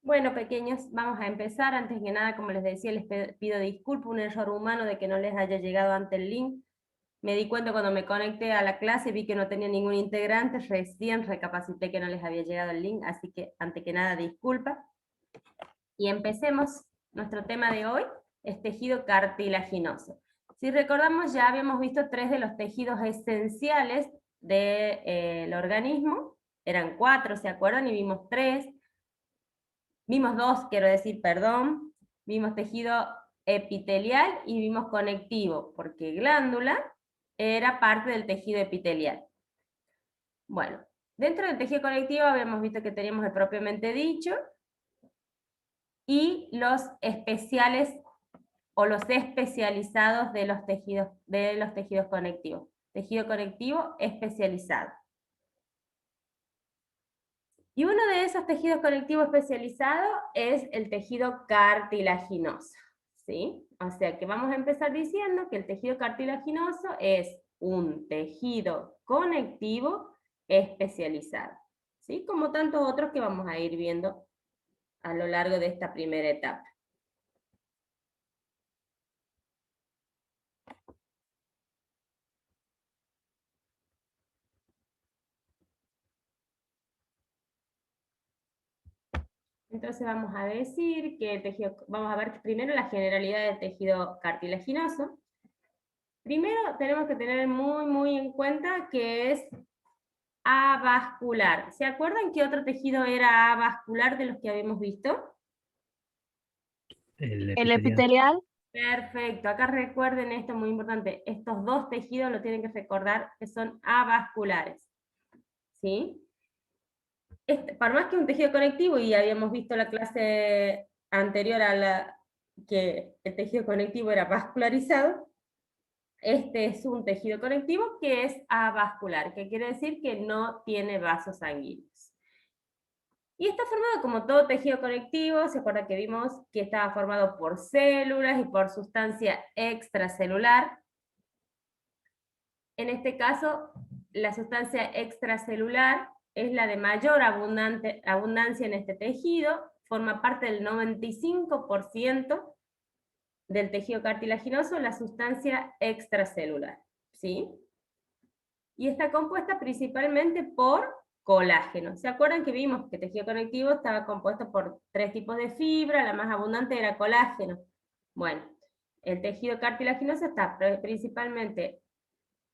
Bueno, pequeños, vamos a empezar. Antes que nada, como les decía, les pido disculpas, un error humano de que no les haya llegado antes el link. Me di cuenta cuando me conecté a la clase, vi que no tenía ningún integrante, recién recapacité que no les había llegado el link, así que antes que nada, disculpa. Y empecemos. Nuestro tema de hoy es tejido cartilaginoso. Si recordamos, ya habíamos visto 3 de los tejidos esenciales del organismo. Eran 4, ¿se acuerdan? Y vimos 3. Vimos 2, quiero decir, perdón. Vimos tejido epitelial y vimos conectivo, porque glándula era parte del tejido epitelial. Bueno, dentro del tejido conectivo habíamos visto que teníamos el propiamente dicho y los especiales o los especializados de los tejidos conectivos. Tejido conectivo especializado. Y uno de esos tejidos conectivos especializados es el tejido cartilaginoso, ¿sí? O sea que vamos a empezar diciendo que el tejido cartilaginoso es un tejido conectivo especializado, ¿sí? Como tantos otros que vamos a ir viendo a lo largo de esta primera etapa. Entonces vamos a decir que el tejido, vamos a ver primero la generalidad del tejido cartilaginoso. Primero tenemos que tener muy en cuenta que es avascular. ¿Se acuerdan qué otro tejido era avascular de los que habíamos visto? El epitelial. Perfecto, acá recuerden esto muy importante, estos dos tejidos lo tienen que recordar que son avasculares, ¿sí? Por más que un tejido conectivo, y habíamos visto la clase anterior a la que el tejido conectivo era vascularizado, este es un tejido conectivo que es avascular, que quiere decir que no tiene vasos sanguíneos. Y está formado como todo tejido conectivo, se acuerda que vimos que estaba formado por células y por sustancia extracelular. En este caso, la sustancia extracelular es la de mayor abundancia en este tejido, forma parte del 95% del tejido cartilaginoso, la sustancia extracelular, ¿sí? Y está compuesta principalmente por colágeno. ¿Se acuerdan que vimos que el tejido conectivo estaba compuesto por 3 tipos de fibra, la más abundante era colágeno? Bueno, el tejido cartilaginoso está principalmente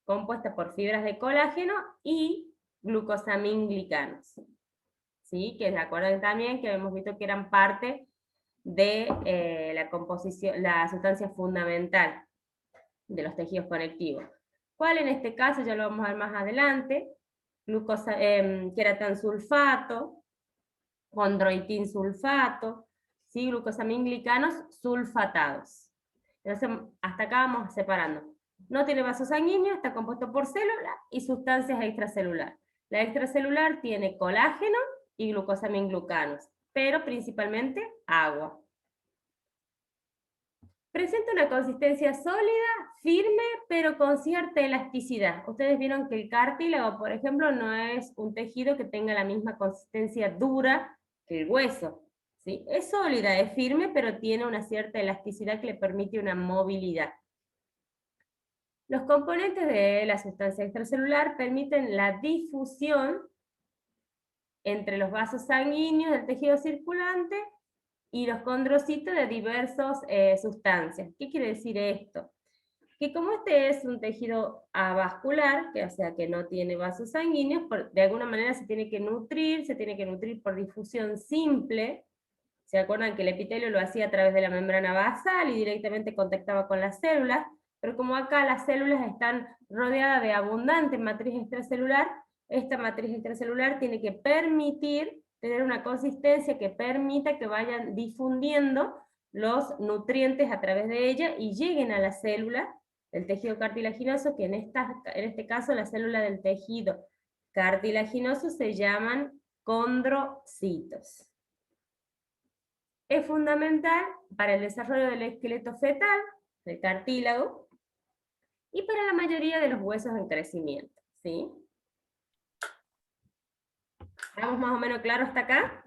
compuesta por fibras de colágeno y glucosamínglicanos, ¿sí? Que se acuerdan también que hemos visto que eran parte de la composición, la sustancia fundamental de los tejidos conectivos. ¿Cuál en este caso? Ya lo vamos a ver más adelante. Queratansulfato, condroitinsulfato, ¿sí? Glucosamínglicanos sulfatados. Entonces, hasta acá vamos separando. No tiene vasos sanguíneos, está compuesto por células y sustancias extracelulares. La extracelular tiene colágeno y glucosaminglucanos, pero principalmente agua. Presenta una consistencia sólida, firme, pero con cierta elasticidad. Ustedes vieron que el cartílago, por ejemplo, no es un tejido que tenga la misma consistencia dura que el hueso, ¿sí? Es sólida, es firme, pero tiene una cierta elasticidad que le permite una movilidad. Los componentes de la sustancia extracelular permiten la difusión entre los vasos sanguíneos del tejido circulante y los condrocitos de diversas sustancias. ¿Qué quiere decir esto? Que como este es un tejido avascular, que, o sea que no tiene vasos sanguíneos, de alguna manera se tiene que nutrir por difusión simple. ¿Se acuerdan que el epitelio lo hacía a través de la membrana basal y directamente contactaba con las células? Pero como acá las células están rodeadas de abundante matriz extracelular, esta matriz extracelular tiene que permitir tener una consistencia que permita que vayan difundiendo los nutrientes a través de ella y lleguen a la célula del tejido cartilaginoso, que en este caso la célula del tejido cartilaginoso se llaman condrocitos. Es fundamental para el desarrollo del esqueleto fetal, del cartílago, y para la mayoría de los huesos en crecimiento, ¿sí? ¿Estamos más o menos claros hasta acá?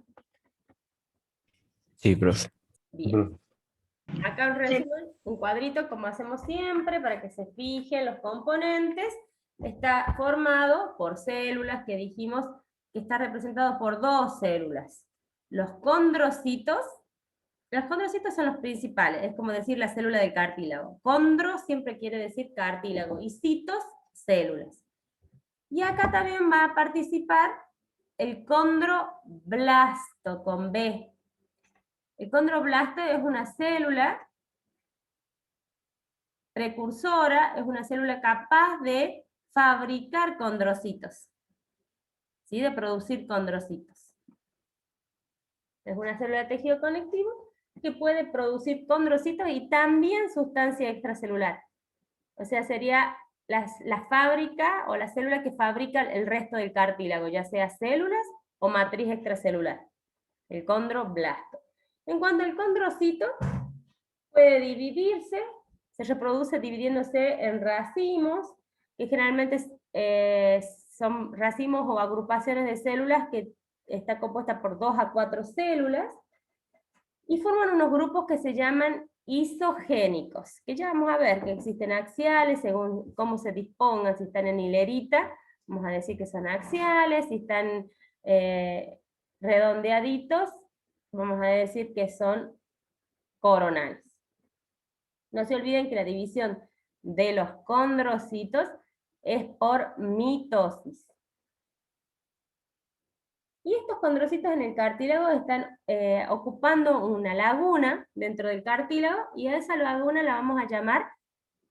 Sí, profe. Bien. Acá un resumen, un cuadrito como hacemos siempre para que se fijen los componentes. Está formado por células que dijimos que está representado por dos células. Los condrocitos son los principales, es como decir la célula del cartílago. Condro siempre quiere decir cartílago y citos, células. Y acá también va a participar el condroblasto con B. El condroblasto es una célula precursora, es una célula capaz de fabricar condrocitos, ¿sí? De producir condrocitos. Es una célula de tejido conectivo que puede producir condrocitos y también sustancia extracelular. O sea, sería la fábrica o la célula que fabrica el resto del cartílago, ya sea células o matriz extracelular, el condroblasto. En cuanto al condrocito, puede dividirse, se reproduce dividiéndose en racimos, que generalmente son racimos o agrupaciones de células que está compuesta por 2 a 4 células, y forman unos grupos que se llaman isogénicos, que ya vamos a ver que existen axiales según cómo se dispongan, si están en hilerita, vamos a decir que son axiales, si están redondeaditos, vamos a decir que son coronales. No se olviden que la división de los condrocitos es por mitosis. Y estos condrocitos en el cartílago están ocupando una laguna dentro del cartílago, y a esa laguna la vamos a llamar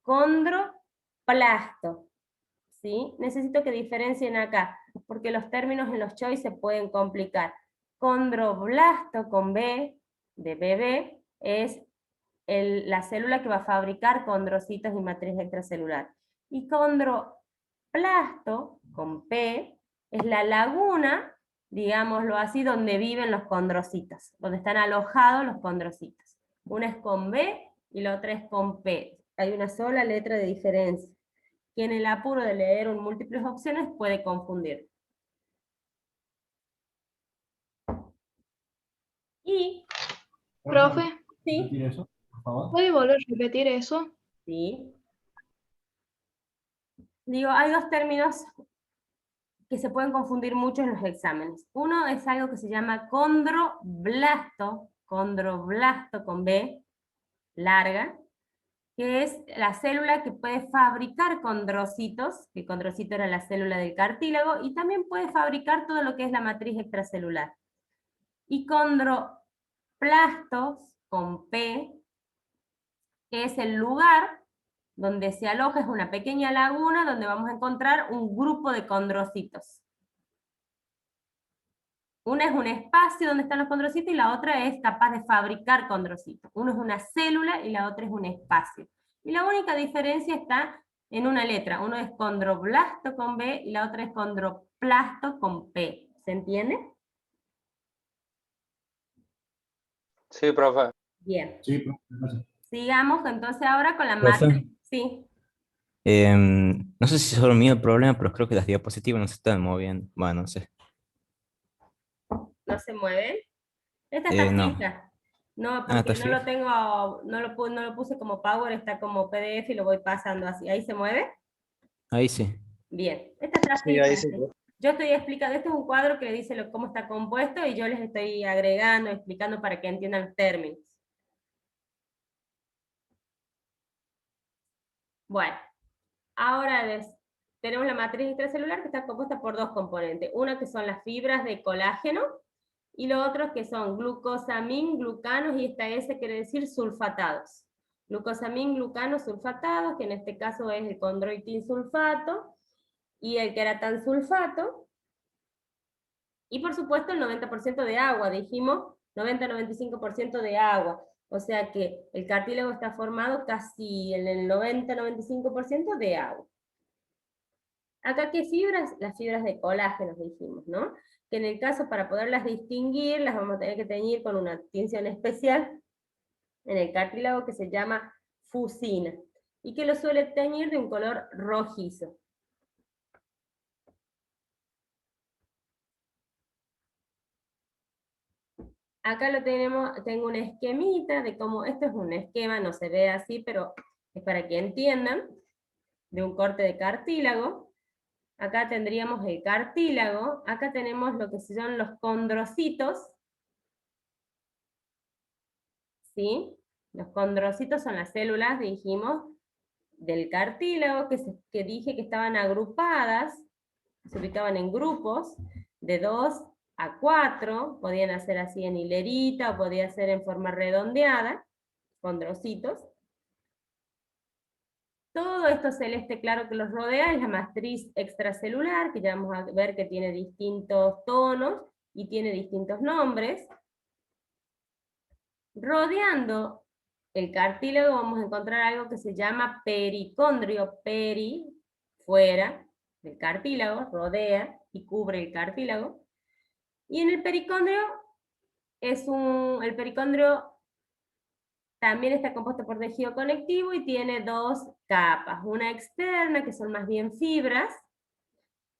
condroplasto. ¿Sí? Necesito que diferencien acá, porque los términos en los choice se pueden complicar. Condroblasto con B, de bebé, es la célula que va a fabricar condrocitos y matriz extracelular. Y condroplasto, con P, es la laguna, digámoslo así, donde viven los condrocitos, donde están alojados los condrocitos. Una es con B y la otra es con P. Hay una sola letra de diferencia, que en el apuro de leer en múltiples opciones puede confundir. Y, Profe, sí, ¿puede volver a repetir eso? sí. Digo, hay dos términos que se pueden confundir mucho en los exámenes. Uno es algo que se llama condroblasto con B, larga, que es la célula que puede fabricar condrocitos, que condrocito era la célula del cartílago, y también puede fabricar todo lo que es la matriz extracelular. Y condroplastos, con P, que es el lugar donde se aloja, es una pequeña laguna donde vamos a encontrar un grupo de condrocitos. Una es un espacio donde están los condrocitos y la otra es capaz de fabricar condrocitos. Uno es una célula y la otra es un espacio. Y la única diferencia está en una letra. Uno es condroblasto con B y la otra es condroplasto con P. ¿Se entiende? Sí, profe. Bien. Sí, profe. Sigamos entonces ahora con la Profe. matriz. Sí. No sé si es solo mío el problema, pero creo que las diapositivas no se están moviendo. Bueno, no sé. ¿No se mueven? Esta está No. fija. No, Ah, porque ¿está no lo fijo? tengo, no lo puse como Power, está como PDF y lo voy pasando así. ¿Ahí se mueve? Ahí sí. Bien, esta está Sí, ahí fija. sí, profe. Yo estoy explicando, este es un cuadro que le dice cómo está compuesto y yo les estoy agregando, explicando para que entiendan los términos. Bueno, ahora tenemos la matriz extracelular que está compuesta por dos componentes. Una que son las fibras de colágeno y lo otro que son glucosamín, glucanos, y esta S quiere decir sulfatados. Glucosamín, glucanos, sulfatados, que en este caso es el condroitin sulfato y el queratan sulfato. Y por supuesto el 90% de agua, dijimos 90-95% de agua. O sea que el cartílago está formado casi en el 90-95% de agua. Acá, ¿qué fibras? Las fibras de colágeno, dijimos, ¿no? Que en el caso, para poderlas distinguir, las vamos a tener que teñir con una tinción especial en el cartílago que se llama fusina, y que lo suele teñir de un color rojizo. acá lo tenemos, tengo un esquemita de cómo, esto es un esquema, no se ve así, pero es para que entiendan, de un corte de cartílago. Acá tendríamos el cartílago, acá tenemos lo que son los condrocitos, ¿sí? Los condrocitos son las células, dijimos, del cartílago, que dije que estaban agrupadas, se ubicaban en grupos, de 2 a 4, podían hacer así en hilerita, o podía ser en forma redondeada, condrocitos. Todo esto celeste claro que los rodea es la matriz extracelular, que ya vamos a ver que tiene distintos tonos y tiene distintos nombres. Rodeando el cartílago vamos a encontrar algo que se llama pericondrio, fuera del cartílago, rodea y cubre el cartílago. Y en el pericondrio, el pericondrio también está compuesto por tejido conectivo y tiene dos capas, una externa, que son más bien fibras,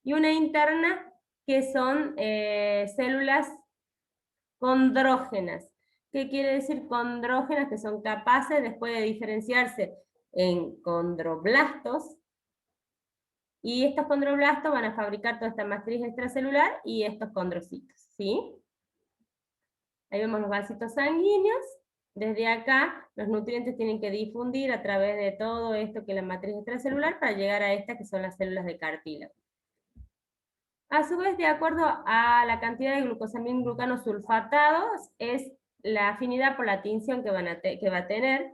y una interna, que son células condrógenas. ¿Qué quiere decir condrógenas? Que son capaces después de diferenciarse en condroblastos, y estos condroblastos van a fabricar toda esta matriz extracelular y estos condrocitos, ¿sí? Ahí vemos los vasitos sanguíneos. Desde acá, los nutrientes tienen que difundir a través de todo esto que es la matriz extracelular para llegar a estas que son las células de cartílago. A su vez, de acuerdo a la cantidad de glucosaminglucanos sulfatados, es la afinidad por la tinción que va a tener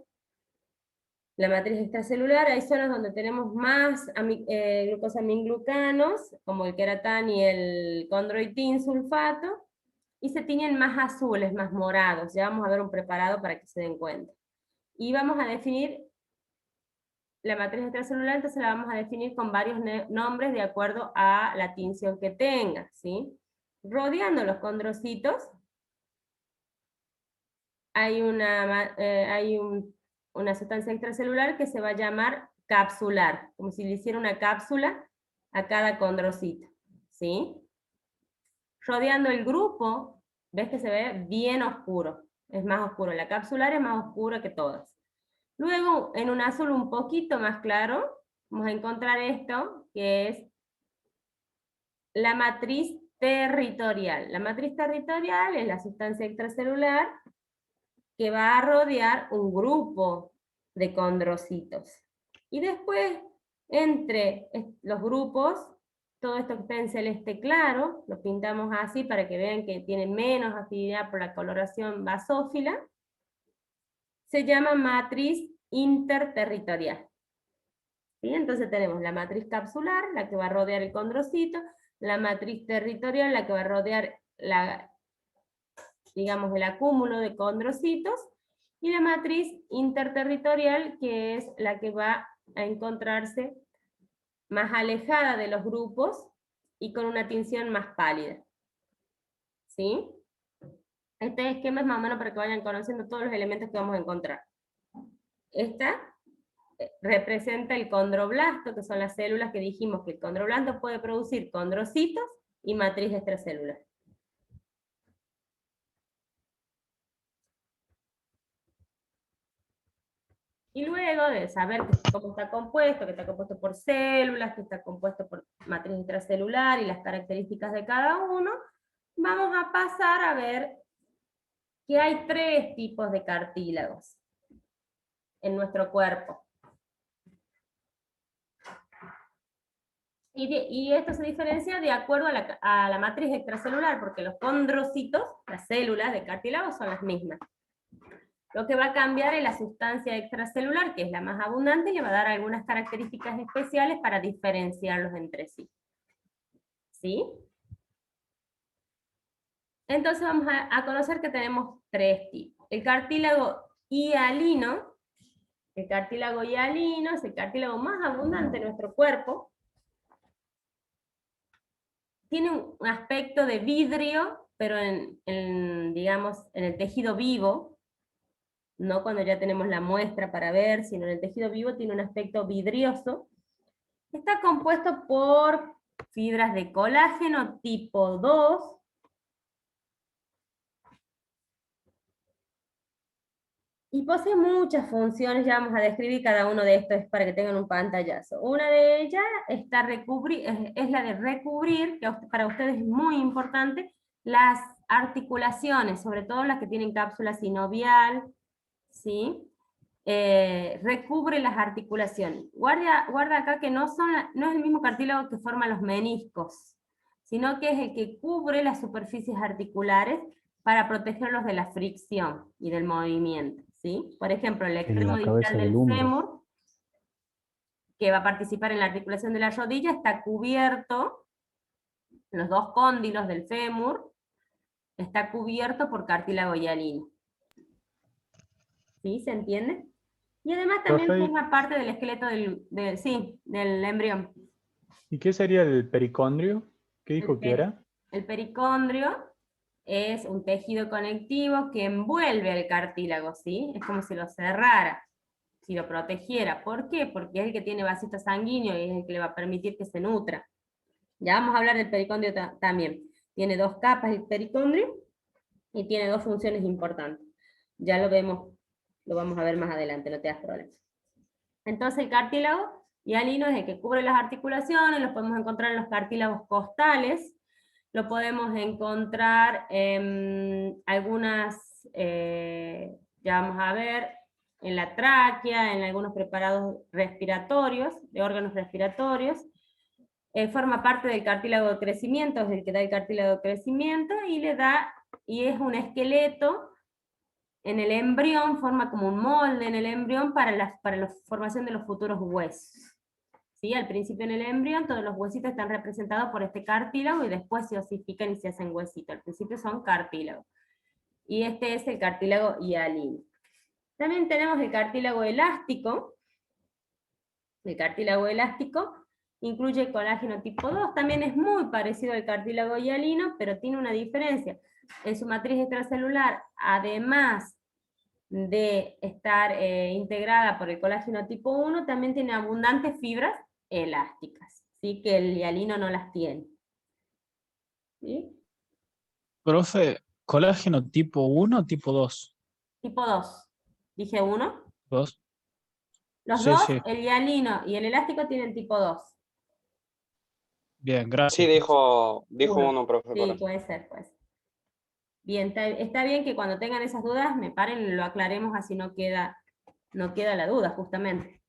la matriz extracelular. Hay zonas donde tenemos más glucosaminglucanos, como el queratán y el condroitin sulfato, y se tiñen más azules, más morados. Ya vamos a ver un preparado para que se den cuenta. Y vamos a definir la matriz extracelular, entonces la vamos a definir con varios nombres de acuerdo a la tinción que tenga, ¿sí? Rodeando los condrocitos, hay una sustancia extracelular que se va a llamar capsular, como si le hiciera una cápsula a cada condrocito, ¿sí? Rodeando el grupo, ves que se ve bien oscuro, es más oscuro, la capsular es más oscura que todas. Luego, en un azul un poquito más claro, vamos a encontrar esto, que es la matriz territorial. La matriz territorial es la sustancia extracelular que va a rodear un grupo de condrocitos. Y después, entre los grupos, todo esto que está en celeste claro, lo pintamos así para que vean que tiene menos afinidad por la coloración basófila, se llama matriz interterritorial. ¿Sí? Entonces tenemos la matriz capsular, la que va a rodear el condrocito, la matriz territorial, la que va a rodear digamos, el acúmulo de condrocitos, y la matriz interterritorial, que es la que va a encontrarse más alejada de los grupos y con una tinción más pálida. ¿Sí? Este esquema es más o menos para que vayan conociendo todos los elementos que vamos a encontrar. Esta representa el condroblasto, que son las células que dijimos que el condroblasto puede producir condrocitos y matriz extracelular. Y luego de saber cómo está compuesto, que está compuesto por células, que está compuesto por matriz intracelular y las características de cada uno, vamos a pasar a ver que hay 3 tipos de cartílagos en nuestro cuerpo. Y esto se diferencia de acuerdo a la matriz extracelular, porque los condrocitos, las células de cartílago, son las mismas. Lo que va a cambiar es la sustancia extracelular, que es la más abundante, y le va a dar algunas características especiales para diferenciarlos entre sí. ¿Sí? Entonces vamos a conocer que tenemos 3 tipos. El cartílago hialino es el cartílago más abundante en nuestro cuerpo. Tiene un aspecto de vidrio, pero digamos, en el tejido vivo, no cuando ya tenemos la muestra para ver, sino en el tejido vivo tiene un aspecto vidrioso. Está compuesto por fibras de colágeno tipo 2, Y posee muchas funciones, ya vamos a describir cada uno de estos para que tengan un pantallazo. Una de ellas es la de recubrir, que para ustedes es muy importante, las articulaciones, sobre todo las que tienen cápsula sinovial, ¿sí? Recubre las articulaciones. Guarda acá que no es el mismo cartílago que forma los meniscos, sino que es el que cubre las superficies articulares para protegerlos de la fricción y del movimiento, ¿sí? Por ejemplo, el extremo distal del fémur, que va a participar en la articulación de la rodilla, está cubierto, los dos cóndilos del fémur, está cubierto por cartílago hialino. ¿Sí? ¿Se entiende? Y además también Profe, forma parte del esqueleto del embrión. ¿y qué sería el pericondrio? ¿Qué dijo que era? El pericondrio es un tejido conectivo que envuelve al cartílago, ¿sí? Es como si lo cerrara, si lo protegiera. ¿Por qué? Porque es el que tiene vasito sanguíneo y es el que le va a permitir que se nutra. Ya vamos a hablar del pericondrio también. Tiene dos capas el pericondrio y tiene dos funciones importantes. Ya lo vamos a ver más adelante, no te das problema. Entonces el cartílago hialino es el que cubre las articulaciones, lo podemos encontrar en los cartílagos costales, lo podemos encontrar en algunas, ya vamos a ver, en la tráquea, en algunos preparados respiratorios, de órganos respiratorios. Forma parte del cartílago de crecimiento, es el que da el cartílago de crecimiento, y es un esqueleto en el embrión, forma como un molde en el embrión para la formación de los futuros huesos. ¿Sí? Al principio en el embrión todos los huesitos están representados por este cartílago y después se osifican y se hacen huesitos. Al principio son cartílagos. Y este es el cartílago hialino. También tenemos el cartílago elástico. El cartílago elástico incluye colágeno tipo 2, también es muy parecido al cartílago hialino, pero tiene una diferencia. En su matriz extracelular, además de estar integrada por el colágeno tipo 1, también tiene abundantes fibras elásticas, ¿sí? Que el hialino no las tiene. ¿Sí? Profe, ¿colágeno tipo 1 o tipo 2? Tipo 2. ¿Dije 1? 2. Los Sí, dos, sí. el hialino y el elástico, tienen tipo 2. Bien, Sí, gracias. dijo Uno. uno, profe. Sí, puede ser, pues. Bien, está bien que cuando tengan esas dudas me paren y lo aclaremos, así no queda la duda, justamente.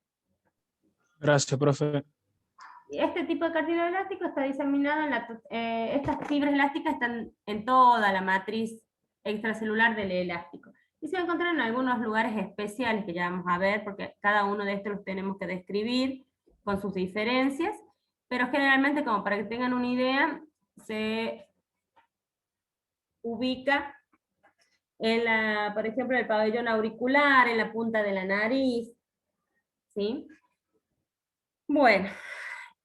Gracias, profe. Este tipo de cartílago elástico está diseminado estas fibras elásticas están en toda la matriz extracelular del elástico. Y se va a encontrar en algunos lugares especiales que ya vamos a ver, porque cada uno de estos los tenemos que describir con sus diferencias, pero generalmente, como para que tengan una idea, se ubica por ejemplo, el pabellón auricular, en la punta de la nariz, ¿sí? Bueno,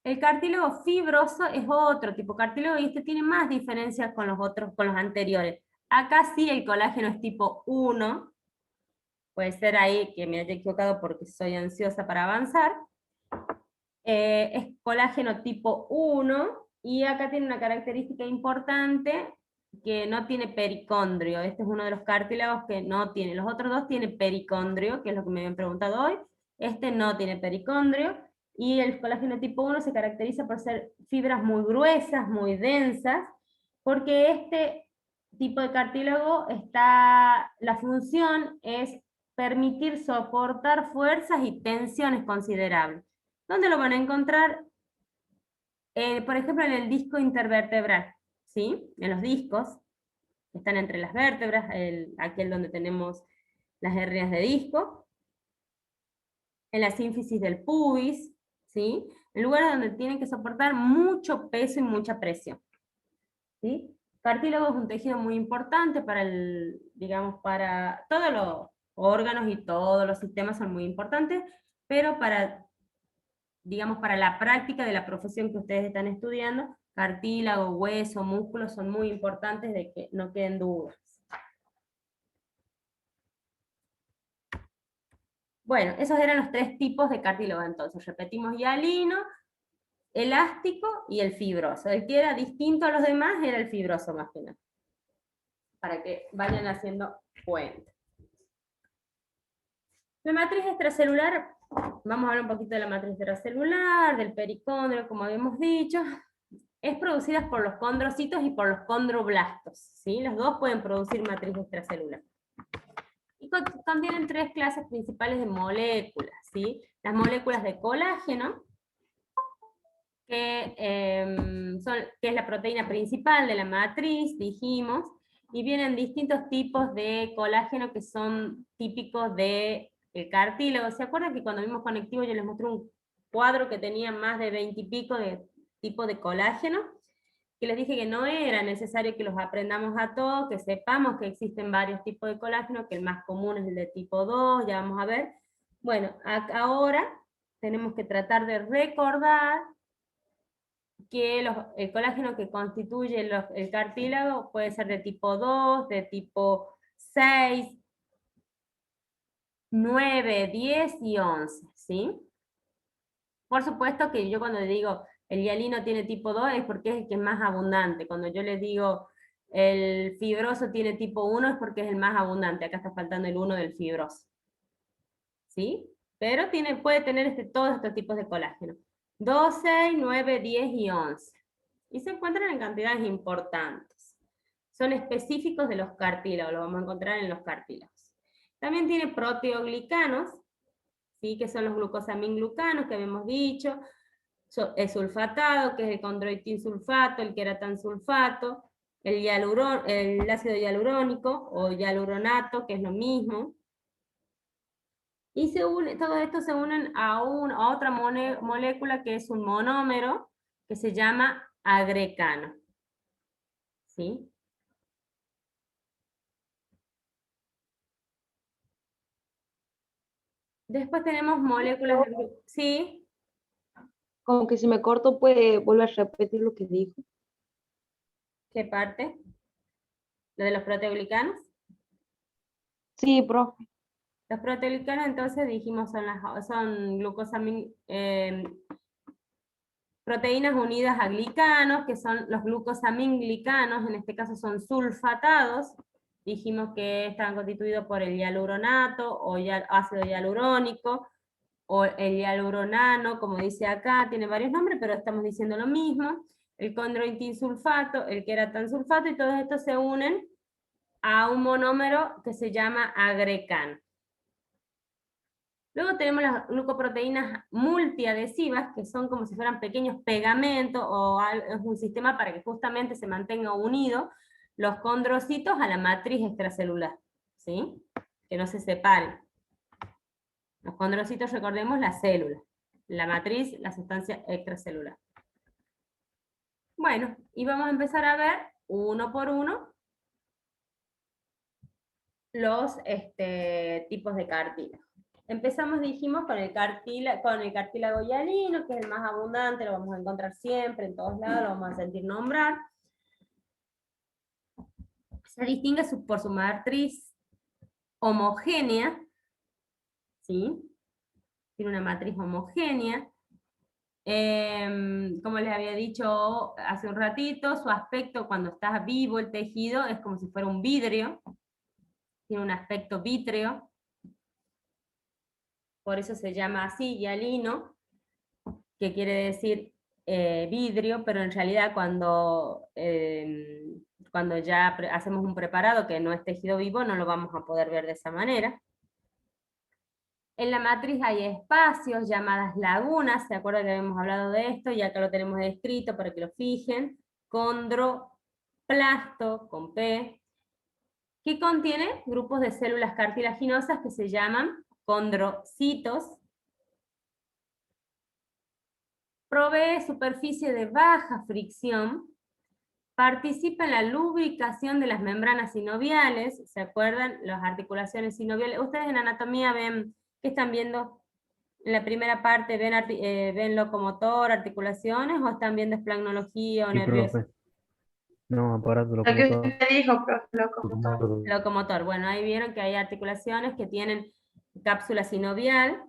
el cartílago fibroso es otro tipo de cartílago y este tiene más diferencias con los otros, con los anteriores. Acá sí el colágeno es tipo 1, puede ser ahí que me haya equivocado porque soy ansiosa para avanzar. Es colágeno tipo 1 y acá tiene una característica importante que no tiene pericondrio. Este es uno de los cartílagos que no tiene. Los otros dos tienen pericondrio, que es lo que me habían preguntado hoy. Este no tiene pericondrio. Y el colágeno tipo 1 se caracteriza por ser fibras muy gruesas, muy densas, porque este tipo de cartílago la función es permitir soportar fuerzas y tensiones considerables. ¿Dónde lo van a encontrar? Por ejemplo, en el disco intervertebral, ¿sí? En los discos, que están entre las vértebras, aquel donde tenemos las hernias de disco, en la sínfisis del pubis, ¿sí? En lugares donde tienen que soportar mucho peso y mucha presión, ¿sí? Cartílago es un tejido muy importante para para todos los órganos y todos los sistemas son muy importantes, pero para la práctica de la profesión que ustedes están estudiando, cartílago, hueso, músculos son muy importantes de que no queden dudas. Bueno, esos eran los tres tipos de cartílago entonces. Repetimos: hialino, elástico y el fibroso. El que era distinto a los demás era el fibroso más que nada. Para que vayan haciendo cuenta. La matriz extracelular, vamos a hablar un poquito de la matriz extracelular, del pericondrio, como habíamos dicho, es producida por los condrocitos y por los condroblastos, ¿sí? Los dos pueden producir matriz extracelular. Y contienen tres clases principales de moléculas, ¿sí? Las moléculas de colágeno, que es la proteína principal de la matriz, dijimos, y vienen distintos tipos de colágeno que son típicos del cartílago. ¿Se acuerdan que cuando vimos conectivo yo les mostré un cuadro que tenía más de 20 y pico de tipos de colágeno? Que les dije que no era necesario que los aprendamos a todos, que sepamos que existen varios tipos de colágeno, que el más común es el de tipo 2, ya vamos a ver. Bueno, ahora tenemos que tratar de recordar que el colágeno que constituye el cartílago puede ser de tipo 2, de tipo 6, 9, 10 y 11, ¿sí? Por supuesto que yo cuando digo el hialino tiene tipo 2 es porque es el que es más abundante. Cuando yo les digo el fibroso tiene tipo 1 es porque es el más abundante. Acá está faltando el 1 del fibroso. ¿Sí? Pero puede tener todos estos tipos de colágeno. 2, 6, 9, 10 y 11. Y se encuentran en cantidades importantes. Son específicos de los cartílagos, lo vamos a encontrar en los cartílagos. También tiene proteoglicanos, ¿sí? Que son los glucosaminglucanos que habíamos dicho, el sulfatado, que es el condroitinsulfato, el queratansulfato, el ácido hialurónico o hialuronato, que es lo mismo. Y todo esto se unen a otra molécula que es un monómero, que se llama agrecano. ¿Sí? Después tenemos moléculas de... ¿Sí? Como que si me corto, puede volver a repetir lo que dijo. ¿Qué parte? ¿Lo de los proteoglicanos? Sí, profe. Los proteoglicanos entonces dijimos son proteínas unidas a glicanos, que son los glucosaminglicanos, en este caso son sulfatados. Dijimos que están constituidos por el hialuronato o ácido hialurónico, o el hialuronano, como dice acá, tiene varios nombres, pero estamos diciendo lo mismo. El condroitinsulfato, el queratansulfato, y todos estos se unen a un monómero que se llama agrecano. Luego tenemos las glucoproteínas multiadhesivas, que son como si fueran pequeños pegamentos, o es un sistema para que justamente se mantenga unido los condrocitos a la matriz extracelular, ¿sí? Que no se separen. Los condrocitos, recordemos, la célula. La matriz, la sustancia extracelular. Bueno, y vamos a empezar a ver, uno por uno, los tipos de cartílago. Empezamos, dijimos, con el cartílago hialino, que es el más abundante, lo vamos a encontrar siempre, en todos lados, lo vamos a sentir nombrar. Se distingue por su matriz homogénea, ¿sí? Tiene una matriz homogénea. Como les había dicho hace un ratito, su aspecto cuando está vivo el tejido es como si fuera un vidrio. Tiene un aspecto vítreo. Por eso se llama así, hialino, que quiere decir vidrio, pero en realidad cuando ya hacemos un preparado que no es tejido vivo, no lo vamos a poder ver de esa manera. En la matriz hay espacios llamadas lagunas, ¿se acuerdan que habíamos hablado de esto? Y acá lo tenemos escrito para que lo fijen. Condroplasto, con P, que contiene grupos de células cartilaginosas que se llaman condrocitos. Provee superficie de baja fricción, participa en la lubricación de las membranas sinoviales, ¿se acuerdan? Las articulaciones sinoviales. Ustedes en anatomía ven, ¿qué están viendo? En la primera parte, ¿ven locomotor, articulaciones, o están viendo esplancnología o Sí, nervioso? profe. No, aparato Lo que locomotor. usted dijo, profe, locomotor. Locomotor. Bueno, ahí vieron que hay articulaciones que tienen cápsula sinovial,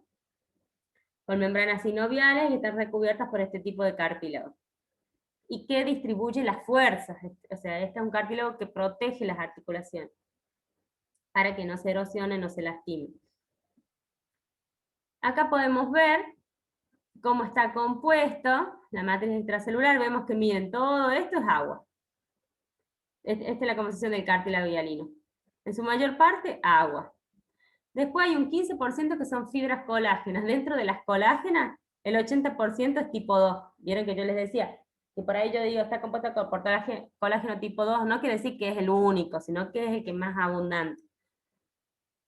con membranas sinoviales, y están recubiertas por este tipo de cartílago. Y que distribuye las fuerzas, o sea, este es un cartílago que protege las articulaciones, para que no se erosionen, no se lastimen. Acá podemos ver cómo está compuesto la matriz extracelular. Vemos que, miren, todo esto es agua. Esta es la composición del cartílago hialino. En su mayor parte, agua. Después hay un 15% que son fibras colágenas. Dentro de las colágenas, el 80% es tipo 2. Vieron que yo les decía, que por ahí yo digo, está compuesta por colágeno tipo 2, no quiere decir que es el único, sino que es el que más abundante.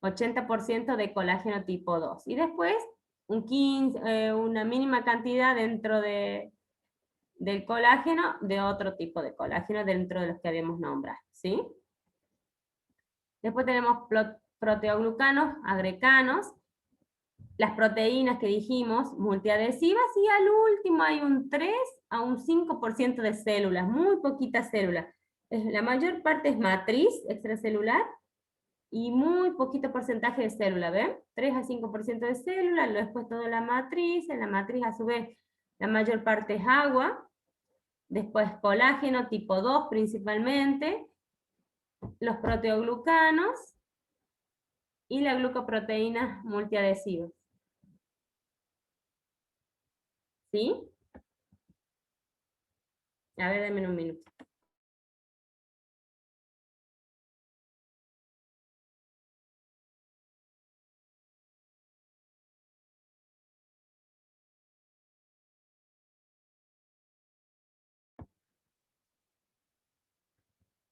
80% de colágeno tipo 2. Y después, una mínima cantidad dentro del colágeno, de otro tipo de colágeno dentro de los que habíamos nombrado, ¿sí? Después tenemos proteoglucanos, agrecanos, las proteínas que dijimos, multiadhesivas, y al último hay un 3 a un 5% de células, muy poquitas células. La mayor parte es matriz extracelular, y muy poquito porcentaje de célula, ¿ven? 3 a 5% de célula, después toda la matriz, en la matriz a su vez la mayor parte es agua, después colágeno tipo 2 principalmente, los proteoglucanos, y la glucoproteína multiadhesivas. ¿Sí? A ver, denme un minuto.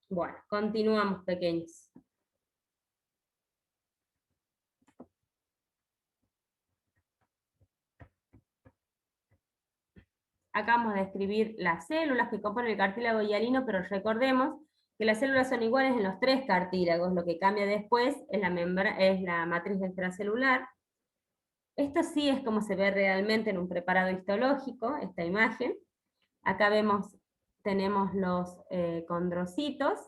Bueno, continuamos, pequeños. Acabamos de escribir las células que componen el cartílago hialino, pero recordemos que las células son iguales en los 3 cartílagos. Lo que cambia después es la matriz extracelular. Esto sí es como se ve realmente en un preparado histológico, esta imagen. Acá tenemos los condrocitos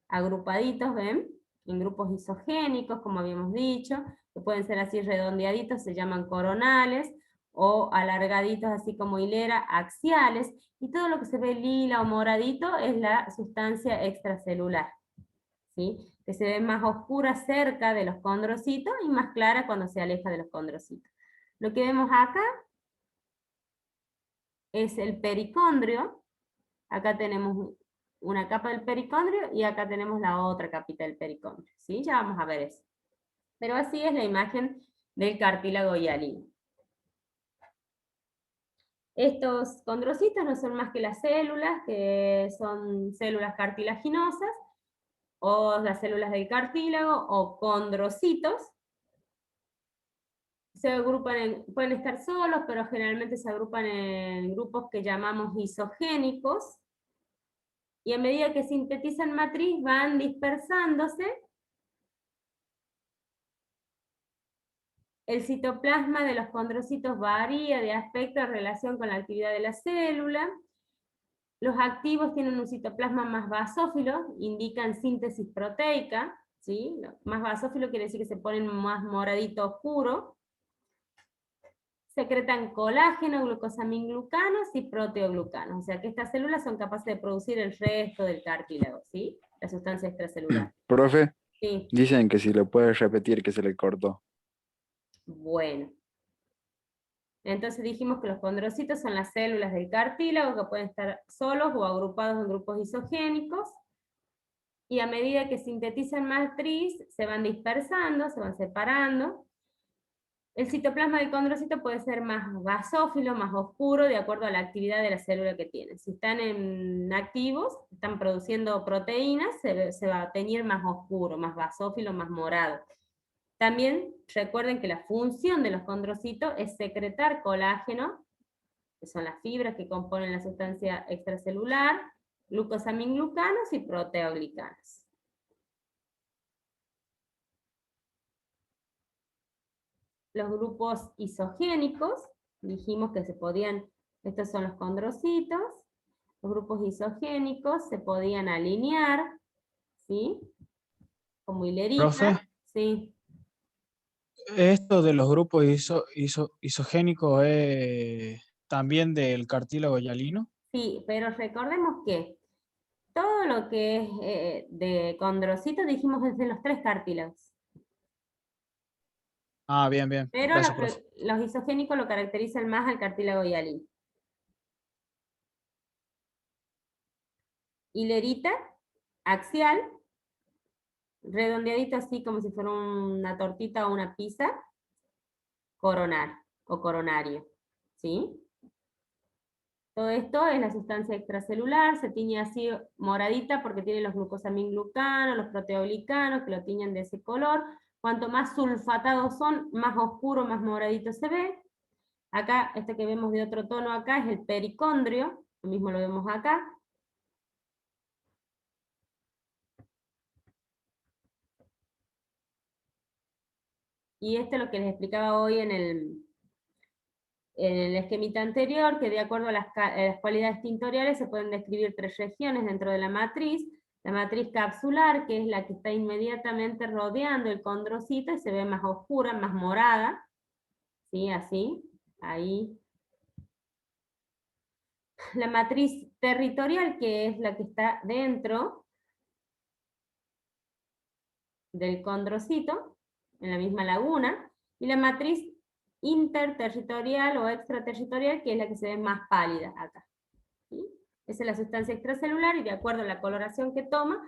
agrupaditos, ¿ven? En grupos isogénicos, como habíamos dicho, que pueden ser así redondeaditos, se llaman coronales, o alargaditos así como hilera, axiales, y todo lo que se ve lila o moradito es la sustancia extracelular, ¿sí? Que se ve más oscura cerca de los condrocitos y más clara cuando se aleja de los condrocitos. Lo que vemos acá es el pericondrio. Acá tenemos una capa del pericondrio y acá tenemos la otra capita del pericondrio, ¿sí? Ya vamos a ver eso. Pero así es la imagen del cartílago hialino. Estos condrocitos no son más que las células, que son células cartilaginosas, o las células del cartílago, o condrocitos. Se agrupan pueden estar solos, pero generalmente se agrupan en grupos que llamamos isogénicos, y a medida que sintetizan matriz van dispersándose. El citoplasma de los condrocitos varía de aspecto en relación con la actividad de la célula. Los activos tienen un citoplasma más basófilo, indican síntesis proteica, ¿sí? Más basófilo quiere decir que se ponen más moradito oscuro. Secretan colágeno, glucosaminglucanos y proteoglucanos. O sea que estas células son capaces de producir el resto del cartílago, ¿sí? La sustancia extracelular. Profe, Sí. dicen que si lo puedes repetir que se le cortó. Bueno. Entonces dijimos que los condrocitos son las células del cartílago que pueden estar solos o agrupados en grupos isogénicos, y a medida que sintetizan matriz se van dispersando, se van separando. El citoplasma del condrocito puede ser más basófilo, más oscuro, de acuerdo a la actividad de la célula que tienen. Si están activos, están produciendo proteínas, se va a teñir más oscuro, más basófilo, más morado. También recuerden que la función de los condrocitos es secretar colágeno, que son las fibras que componen la sustancia extracelular, glucosaminglucanos y proteoglicanos. Los grupos isogénicos, dijimos que estos son los condrocitos, los grupos isogénicos se podían alinear, ¿sí? Como hilerita. ¿Profe? Sí. Esto de los grupos isogénicos es también del cartílago hialino. Sí, pero recordemos que todo lo que es de condrocito dijimos es de los 3 cartílagos. Ah, bien, bien. Pero Gracias, profe. los isogénicos lo caracterizan más al cartílago hialino. Hilerita, axial, redondeadito así como si fuera una tortita o una pizza, coronar o coronario, ¿sí? Todo esto es la sustancia extracelular, se tiñe así moradita porque tiene los glucosaminglucanos, los proteoglicanos que lo tiñen de ese color. Cuanto más sulfatados son, más oscuro, más moradito se ve. Acá, este que vemos de otro tono acá es el pericondrio, lo mismo lo vemos acá. Y esto es lo que les explicaba hoy en el esquemita anterior, que de acuerdo a las cualidades tintoriales se pueden describir 3 regiones dentro de la matriz. La matriz capsular, que es la que está inmediatamente rodeando el condrocito y se ve más oscura, más morada. ¿Sí? Así, ahí. La matriz territorial, que es la que está dentro del condrocito, en la misma laguna. Y la matriz interterritorial o extraterritorial, que es la que se ve más pálida acá. ¿Sí? Esa es la sustancia extracelular y de acuerdo a la coloración que toma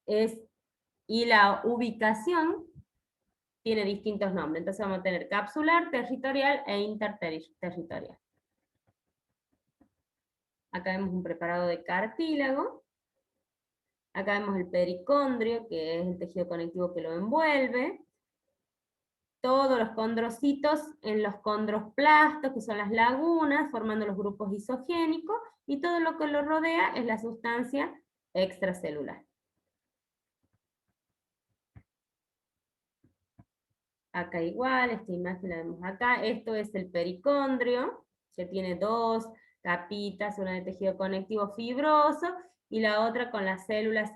y la ubicación tiene distintos nombres. Entonces vamos a tener capsular, territorial e interterritorial. Acá vemos un preparado de cartílago. Acá vemos el pericondrio, que es el tejido conectivo que lo envuelve. Todos los condrocitos en los condrosplastos, que son las lagunas, formando los grupos isogénicos, y todo lo que lo rodea es la sustancia extracelular. Acá igual, esta imagen la vemos acá. Esto es el pericondrio, que tiene 2 capitas, una de tejido conectivo fibroso, y la otra con las células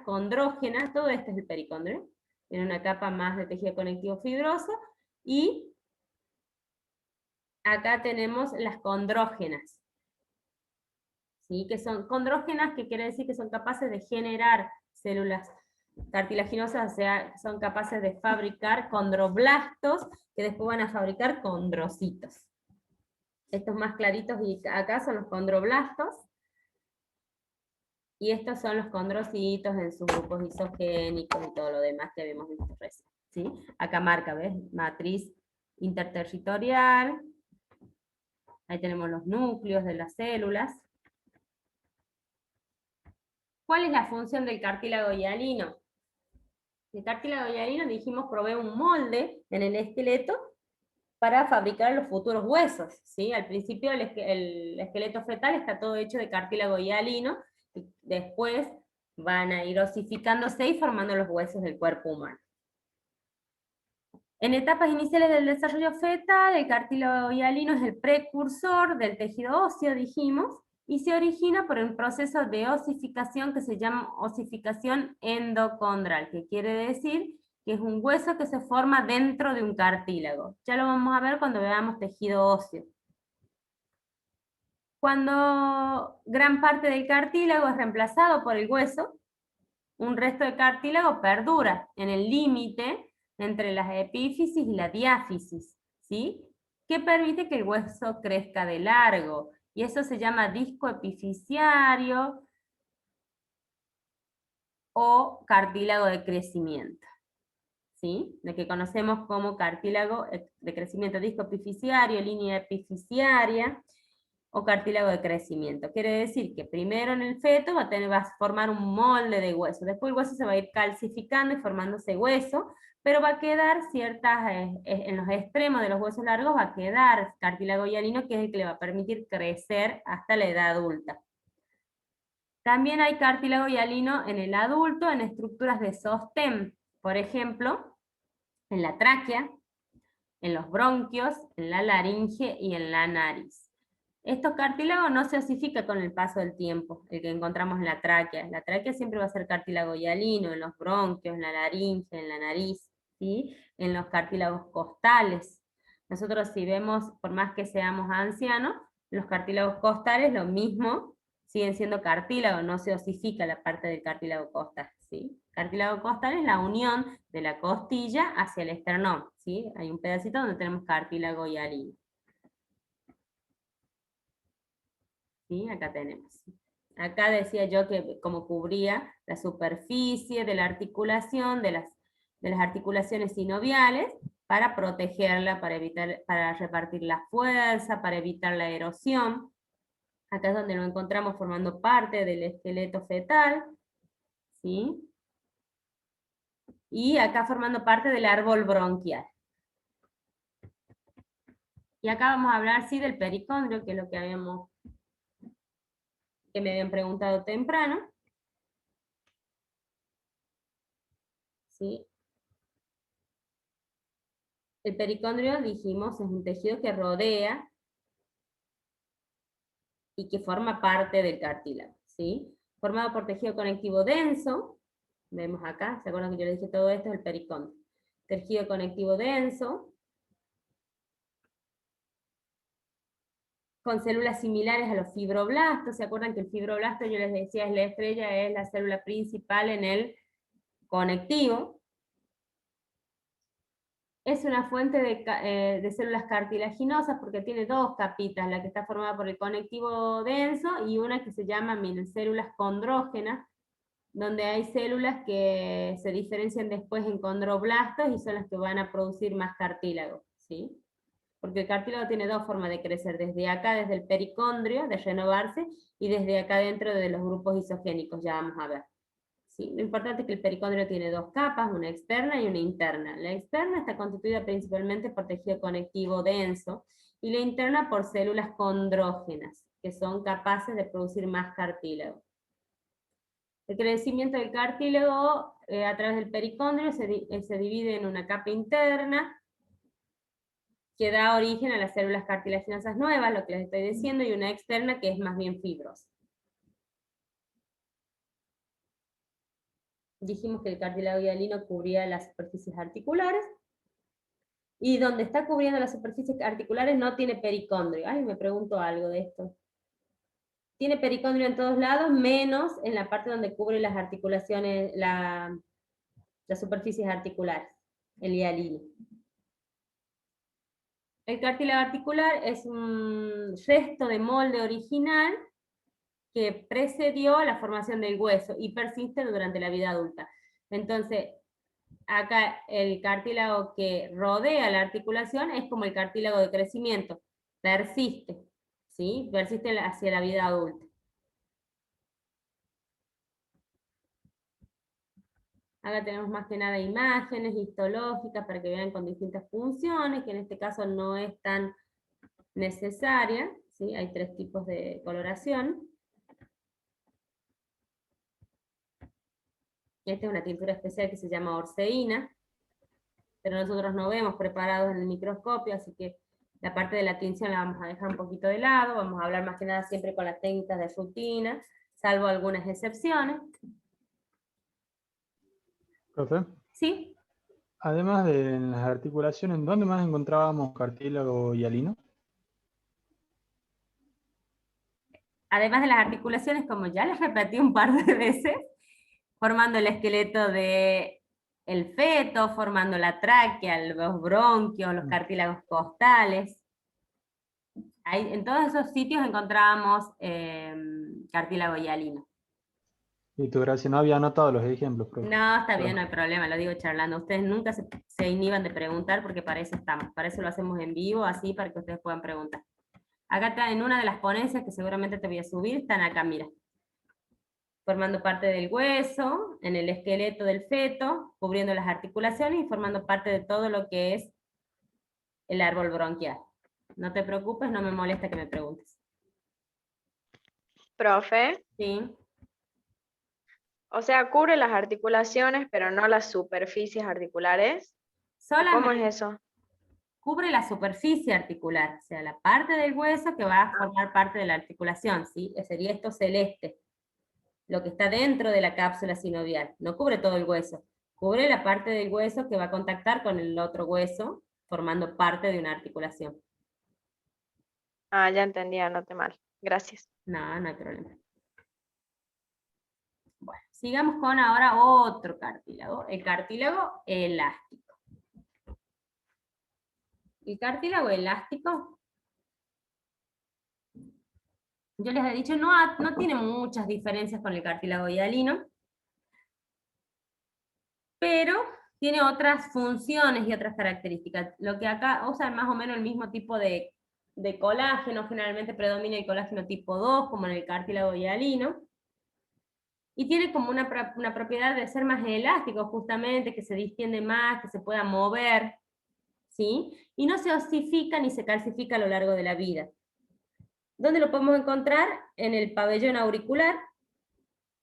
condrógenas. Todo esto es el pericondrio. Tiene una capa más de tejido conectivo fibroso, y acá tenemos las condrógenas. ¿Sí? Que son condrógenas, que quiere decir que son capaces de generar células cartilaginosas, o sea, son capaces de fabricar condroblastos, que después van a fabricar condrocitos. Estos más claritos y acá son los condroblastos, y estos son los condrocitos en sus grupos isogénicos y todo lo demás que habíamos visto recién. ¿Sí? Acá marca, ¿ves? Matriz interterritorial, ahí tenemos los núcleos de las células. ¿Cuál es la función del cartílago hialino? El cartílago hialino, dijimos, provee un molde en el esqueleto para fabricar los futuros huesos, ¿sí? Al principio el esqueleto fetal está todo hecho de cartílago hialino, y después van a ir osificándose y formando los huesos del cuerpo humano. En etapas iniciales del desarrollo fetal, el cartílago hialino es el precursor del tejido óseo, dijimos, y se origina por un proceso de osificación que se llama osificación endocondral, que quiere decir que es un hueso que se forma dentro de un cartílago. Ya lo vamos a ver cuando veamos tejido óseo. Cuando gran parte del cartílago es reemplazado por el hueso, un resto de cartílago perdura en el límite entre las epífisis y la diáfisis, ¿sí? Que permite que el hueso crezca de largo. Y eso se llama disco epifisiario o cartílago de crecimiento, ¿sí? Lo que conocemos como cartílago de crecimiento, disco epifisiario, línea epifisiaria o cartílago de crecimiento. Quiere decir que primero en el feto va a formar un molde de hueso, después el hueso se va a ir calcificando y formándose hueso, pero va a quedar en los extremos de los huesos largos va a quedar cartílago hialino, que es el que le va a permitir crecer hasta la edad adulta. También hay cartílago hialino en el adulto en estructuras de sostén, por ejemplo, en la tráquea, en los bronquios, en la laringe y en la nariz. Estos cartílagos no se osifican con el paso del tiempo, el que encontramos en la tráquea. La tráquea siempre va a ser cartílago hialino, en los bronquios, en la laringe, en la nariz, ¿sí? En los cartílagos costales. Nosotros si vemos, por más que seamos ancianos, los cartílagos costales lo mismo, siguen siendo cartílagos, no se osifica la parte del cartílago costal, ¿sí? ¿sí? Cartílago costal es la unión de la costilla hacia el esternón, ¿sí? Hay un pedacito donde tenemos cartílago hialino. ¿Sí? Acá tenemos. Acá decía yo que como cubría la superficie de la articulación, de las articulaciones sinoviales, para protegerla, para repartir la fuerza, para evitar la erosión. Acá es donde lo encontramos formando parte del esqueleto fetal, ¿sí? Y acá formando parte del árbol bronquial. Y acá vamos a hablar, sí, del pericondrio, que es lo que me habían preguntado temprano. ¿Sí? El pericondrio, dijimos, es un tejido que rodea y que forma parte del cartílago, ¿sí? Formado por tejido conectivo denso, vemos acá, ¿se acuerdan que yo les dije todo esto? Es el pericondrio. Tejido conectivo denso, con células similares a los fibroblastos. ¿Se acuerdan que el fibroblasto, yo les decía, es la estrella, es la célula principal en el conectivo? Es una fuente de células cartilaginosas porque tiene dos capitas, la que está formada por el conectivo denso y una que se llama células condrógenas, donde hay células que se diferencian después en condroblastos y son las que van a producir más cartílago, ¿sí? Porque el cartílago tiene dos formas de crecer, desde acá, desde el pericondrio, de renovarse, y desde acá dentro de los grupos isogénicos, ya vamos a ver. Sí, lo importante es que el pericondrio tiene dos capas, una externa y una interna. La externa está constituida principalmente por tejido conectivo denso, y la interna por células condrógenas, que son capaces de producir más cartílago. El crecimiento del cartílago a través del pericondrio se divide en una capa interna, que da origen a las células cartilaginosas nuevas, lo que les estoy diciendo, y una externa que es más bien fibrosa. Dijimos que el cartílago hialino cubría las superficies articulares, y donde está cubriendo las superficies articulares no tiene pericondrio. Ay, me pregunto algo de esto. Tiene pericondrio en todos lados, menos en la parte donde cubre las articulaciones, las superficies articulares, el hialino. El cartílago articular es un resto de molde original que precedió a la formación del hueso y persiste durante la vida adulta. Entonces, acá el cartílago que rodea la articulación es como el cartílago de crecimiento, persiste, ¿sí? Persiste hacia la vida adulta. Acá tenemos más que nada imágenes histológicas para que vean con distintas funciones, que en este caso no es tan necesaria, ¿sí? Hay tres tipos de coloración. Esta es una tintura especial que se llama orceína, pero nosotros no vemos preparados en el microscopio, así que la parte de la tinción la vamos a dejar un poquito de lado, vamos a hablar más que nada siempre con las técnicas de rutina, salvo algunas excepciones. Profe, ¿Sí? además de en las articulaciones, ¿dónde más encontrábamos cartílago hialino? Además de las articulaciones, como ya les repetí un par de veces, formando el esqueleto del feto, formando la tráquea, los bronquios, los cartílagos costales. Ahí, en todos esos sitios encontrábamos cartílago hialino. Y tu gracia no había anotado los ejemplos, profe. No, está bien, no hay problema, lo digo charlando. Ustedes nunca se inhiban de preguntar porque para eso estamos. Para eso lo hacemos en vivo, así para que ustedes puedan preguntar. Acá está en una de las ponencias que seguramente te voy a subir, están acá, mira. Formando parte del hueso, en el esqueleto del feto, cubriendo las articulaciones y formando parte de todo lo que es el árbol bronquial. No te preocupes, no me molesta que me preguntes. Profe, ¿Sí? o sea, cubre las articulaciones, pero no las superficies articulares. ¿Cómo Solamente es eso? cubre la superficie articular, o sea, la parte del hueso que va a formar parte de la articulación, ¿sí? Sería esto celeste, lo que está dentro de la cápsula sinovial. No cubre todo el hueso, cubre la parte del hueso que va a contactar con el otro hueso, formando parte de una articulación. Ah, ya entendí, anoté mal. Gracias. No, no hay problema. Bueno. sigamos con ahora otro cartílago, el cartílago elástico. El cartílago elástico, yo les he dicho, no tiene muchas diferencias con el cartílago hialino, pero tiene otras funciones y otras características. Lo que acá usan más o menos el mismo tipo de colágeno, generalmente predomina el colágeno tipo 2, como en el cartílago hialino, y tiene como una propiedad de ser más elástico, justamente, que se distiende más, que se pueda mover, ¿sí? Y no se osifica ni se calcifica a lo largo de la vida. ¿Dónde lo podemos encontrar? En el pabellón auricular.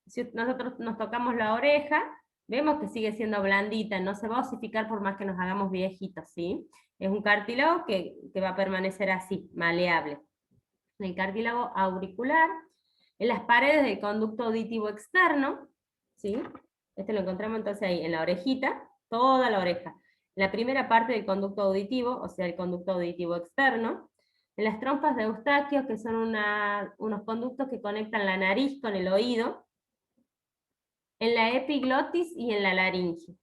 Si nosotros nos tocamos la oreja, vemos que sigue siendo blandita, no se va a osificar por más que nos hagamos viejitos, ¿sí? Es un cartílago que va a permanecer así, maleable. El cartílago auricular, en las paredes del conducto auditivo externo, ¿sí? Este lo encontramos entonces ahí, en la orejita, toda la oreja. En la primera parte del conducto auditivo, o sea, el conducto auditivo externo, en las trompas de Eustaquio, que son unos conductos que conectan la nariz con el oído, en la epiglotis y en la laringe.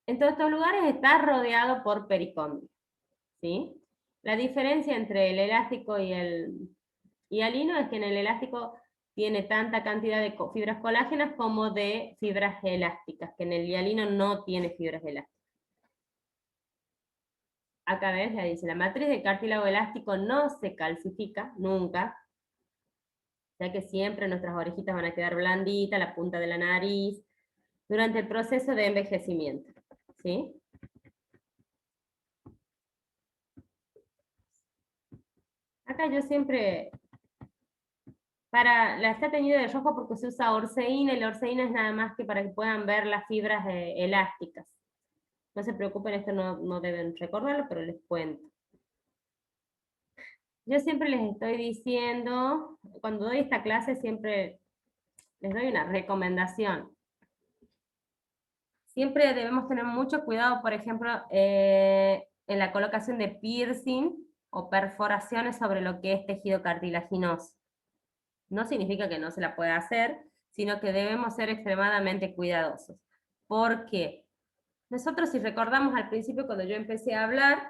En todos estos lugares está rodeado por pericondrio, ¿sí? La diferencia entre el elástico y el hialino es que en el elástico tiene tanta cantidad de fibras colágenas como de fibras elásticas, que en el hialino no tiene fibras elásticas. Acá ves, ya dice, la matriz del cartílago elástico no se calcifica, nunca, ya que siempre nuestras orejitas van a quedar blanditas, la punta de la nariz, durante el proceso de envejecimiento, ¿sí? Acá yo siempre, la está teñida de rojo porque se usa orceína, y la orceína es nada más que para que puedan ver las fibras elásticas. No se preocupen, esto no deben recordarlo, pero les cuento. Yo siempre les estoy diciendo, cuando doy esta clase siempre les doy una recomendación. Siempre debemos tener mucho cuidado, por ejemplo, en la colocación de piercing o perforaciones sobre lo que es tejido cartilaginoso. No significa que no se la pueda hacer, sino que debemos ser extremadamente cuidadosos. ¿Por qué? Nosotros, si recordamos al principio cuando yo empecé a hablar,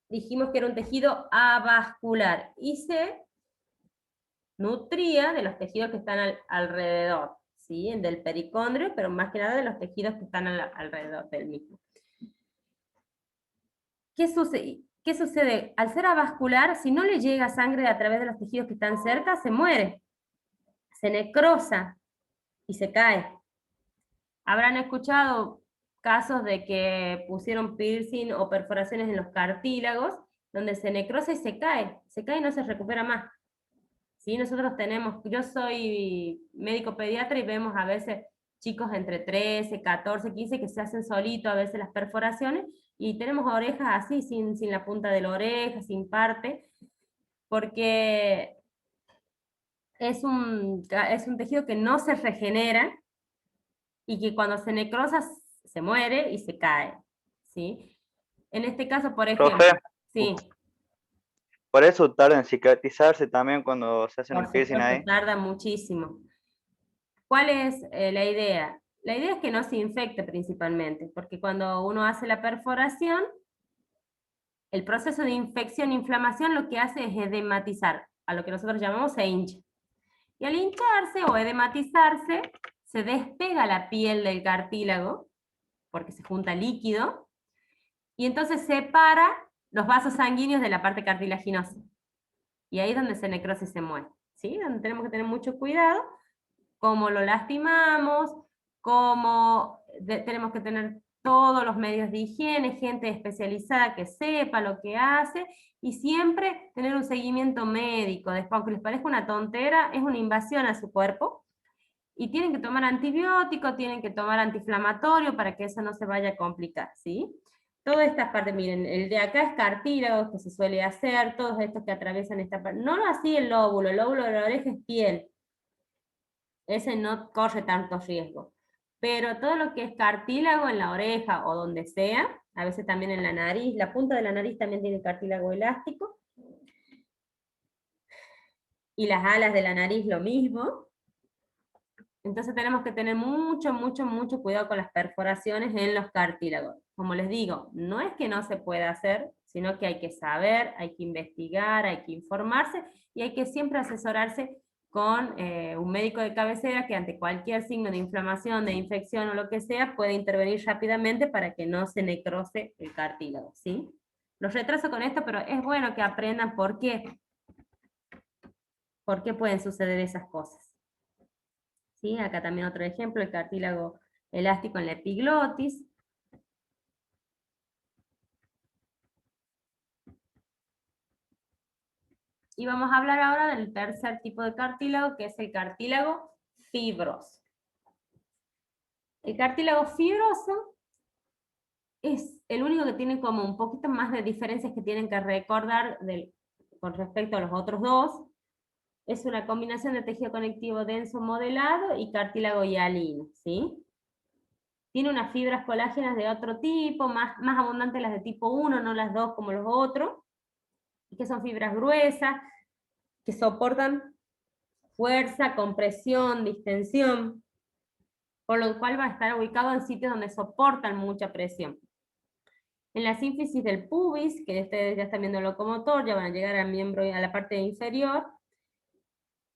dijimos que era un tejido avascular y se nutría de los tejidos que están alrededor, ¿sí? Del pericondrio, pero más que nada de los tejidos que están alrededor del mismo. ¿Qué sucede? Al ser avascular, si no le llega sangre a través de los tejidos que están cerca, se muere, se necrosa y se cae. Habrán escuchado casos de que pusieron piercing o perforaciones en los cartílagos, donde se necrosa y se cae y no se recupera más. ¿Sí? Nosotros yo soy médico pediatra y vemos a veces chicos entre 13, 14, 15 que se hacen solito a veces las perforaciones, y tenemos orejas así, sin la punta de la oreja, sin parte, porque es un tejido que no se regenera, y que cuando se necrosa se muere y se cae, ¿sí? En este caso, por ejemplo, Profe, sí, por eso tarda en cicatrizarse también cuando se hacen por un piercing supuesto, ahí. tarda muchísimo. ¿Cuál es la idea? La idea es que no se infecte principalmente, porque cuando uno hace la perforación, el proceso de infección e inflamación lo que hace es edematizar, a lo que nosotros llamamos se hincha. Y al hincharse o edematizarse, se despega la piel del cartílago, porque se junta líquido, y entonces separa los vasos sanguíneos de la parte cartilaginosa. Y ahí es donde se necrosa y se muere, ¿sí? Donde tenemos que tener mucho cuidado, cómo lo lastimamos, tenemos que tener todos los medios de higiene, gente especializada que sepa lo que hace, y siempre tener un seguimiento médico. Después, aunque les parezca una tontera, es una invasión a su cuerpo, y tienen que tomar antibiótico, tienen que tomar antiinflamatorio para que eso no se vaya a complicar, ¿sí? Todas estas partes, miren, el de acá es cartílago, que se suele hacer, todos estos que atraviesan esta parte, no así el lóbulo de la oreja es piel, ese no corre tanto riesgo, pero todo lo que es cartílago en la oreja o donde sea, a veces también en la nariz, la punta de la nariz también tiene cartílago elástico, Y las alas de la nariz lo mismo. Entonces tenemos que tener mucho cuidado con las perforaciones en los cartílagos. Como les digo, no es que no se pueda hacer, sino que hay que saber, hay que investigar, hay que informarse, y hay que siempre asesorarse con un médico de cabecera que ante cualquier signo de inflamación, de infección o lo que sea, puede intervenir rápidamente para que no se necrose el cartílago, ¿sí? Los retraso con esto, pero es bueno que aprendan por qué pueden suceder esas cosas. ¿Sí? Acá también otro ejemplo, el cartílago elástico en la epiglotis. Y vamos a hablar ahora del tercer tipo de cartílago, que es el cartílago fibroso. El cartílago fibroso es el único que tiene como un poquito más de diferencias que tienen que recordar con respecto a los otros dos. Es una combinación de tejido conectivo denso modelado y cartílago hialino, ¿sí? Tiene unas fibras colágenas de otro tipo, más abundantes las de tipo 1, no las 2 como los otros, y que son fibras gruesas, que soportan fuerza, compresión, distensión, por lo cual va a estar ubicado en sitios donde soportan mucha presión. En la sínfisis del pubis, que ustedes ya están viendo el locomotor, ya van a llegar al miembro, a la parte inferior.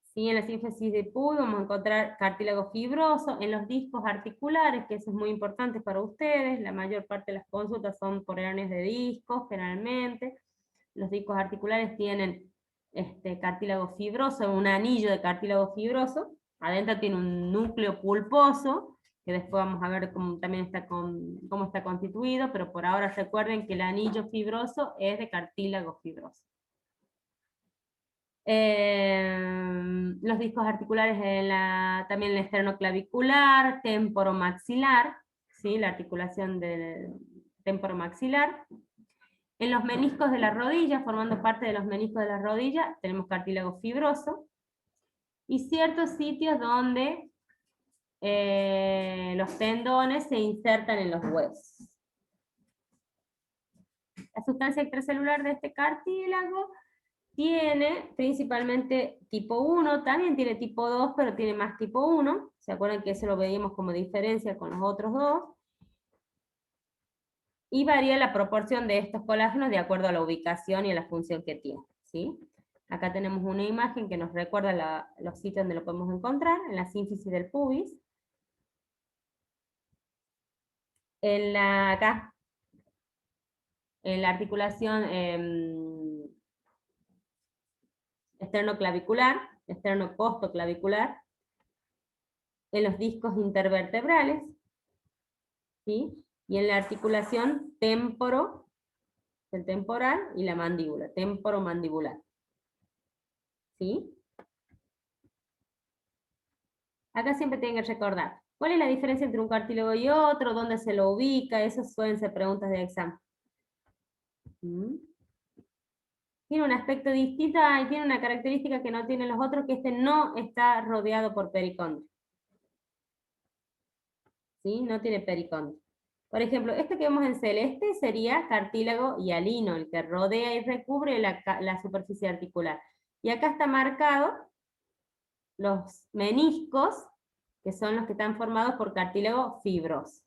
¿Sí? En la sínfisis del pubis vamos a encontrar cartílago fibroso. En los discos articulares, que eso es muy importante para ustedes, la mayor parte de las consultas son por hernias de discos, generalmente. Los discos articulares tienen cartílago fibroso, un anillo de cartílago fibroso. Adentro tiene un núcleo pulposo, que después vamos a ver cómo está constituido, pero por ahora recuerden que el anillo fibroso es de cartílago fibroso. Los discos articulares también el esternoclavicular, temporomaxilar, ¿sí? La articulación del temporomaxilar. En los meniscos de la rodilla, formando parte de los meniscos de la rodilla, tenemos cartílago fibroso. Y ciertos sitios donde los tendones se insertan en los huesos. La sustancia extracelular de este cartílago tiene principalmente tipo 1, también tiene tipo 2, pero tiene más tipo 1. ¿Se acuerdan que eso lo veíamos como diferencia con los otros dos? Y varía la proporción de estos colágenos de acuerdo a la ubicación y a la función que tiene, ¿sí? Acá tenemos una imagen que nos recuerda los sitios donde lo podemos encontrar, en la sínfisis del pubis. Acá, en la articulación esternoclavicular, esternocostoclavicular, en los discos intervertebrales, ¿sí? Y en la articulación el temporal y la mandíbula, temporomandibular. ¿Sí? Acá siempre tienen que recordar, ¿cuál es la diferencia entre un cartílago y otro? ¿Dónde se lo ubica? Esas suelen ser preguntas de examen. Tiene un aspecto distinto y tiene una característica que no tienen los otros, que este no está rodeado por pericondrio. ¿Sí? No tiene pericondrio. Por ejemplo, este que vemos en celeste sería cartílago hialino, el que rodea y recubre la superficie articular. Y acá está marcado los meniscos, que son los que están formados por cartílago fibroso.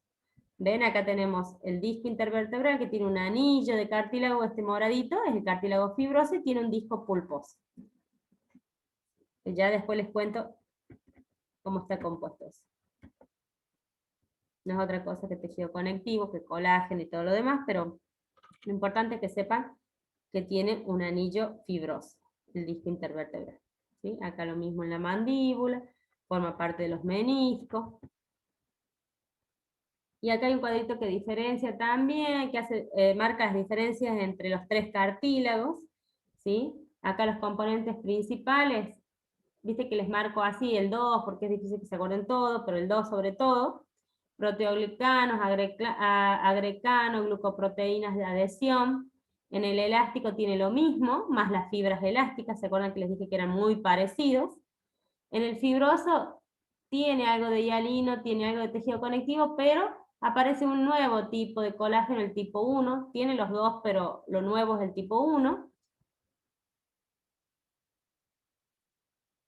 ¿Ven? Acá tenemos el disco intervertebral que tiene un anillo de cartílago, este moradito, es el cartílago fibroso y tiene un disco pulposo. Ya después les cuento cómo está compuesto eso. No es otra cosa que tejido conectivo, que colágeno y todo lo demás, pero lo importante es que sepan que tiene un anillo fibroso, el disco intervertebral. ¿Sí? Acá lo mismo en la mandíbula, forma parte de los meniscos. Y acá hay un cuadrito que diferencia también, que marca las diferencias entre los tres cartílagos, ¿sí? Acá los componentes principales, viste que les marco así el 2, porque es difícil que se acuerden todo, pero el 2 sobre todo, proteoglicanos, agrecano, glucoproteínas de adhesión. En el elástico tiene lo mismo, más las fibras elásticas, ¿se acuerdan que les dije que eran muy parecidos? En el fibroso tiene algo de hialino, tiene algo de tejido conectivo, pero aparece un nuevo tipo de colágeno, el tipo 1, tiene los dos, pero lo nuevo es el tipo 1.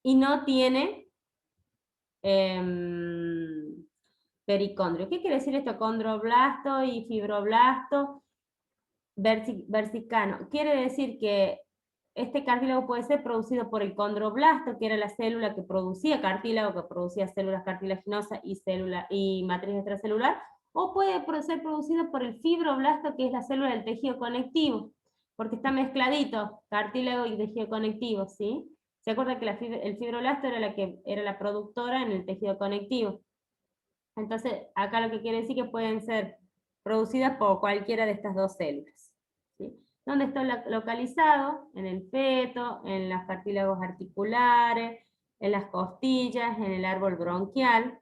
y no tiene pericondrio. ¿Qué quiere decir esto? Condroblasto y fibroblasto versicano. Quiere decir que este cartílago puede ser producido por el condroblasto, que era la célula que producía cartílago, que producía células cartilaginosas y matriz extracelular, o puede ser producido por el fibroblasto, que es la célula del tejido conectivo, porque está mezcladito, cartílago y tejido conectivo, ¿sí? ¿Se acuerda que el fibroblasto era la productora en el tejido conectivo? Entonces, acá lo que quiere decir que pueden ser producidas por cualquiera de estas dos células, ¿sí? ¿Dónde está localizado? En el feto, en los cartílagos articulares, en las costillas, en el árbol bronquial.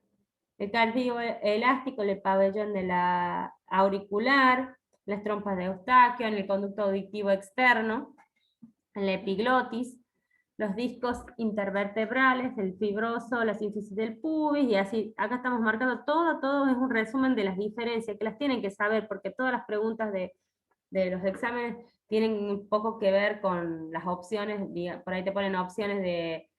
El cartílago elástico, el pabellón de la auricular, las trompas de Eustaquio, en el conducto auditivo externo, en la epiglotis, los discos intervertebrales, el fibroso, la sínfisis del pubis, y así, acá estamos marcando todo es un resumen de las diferencias, que las tienen que saber, porque todas las preguntas de los exámenes tienen un poco que ver con las opciones, por ahí te ponen opciones de,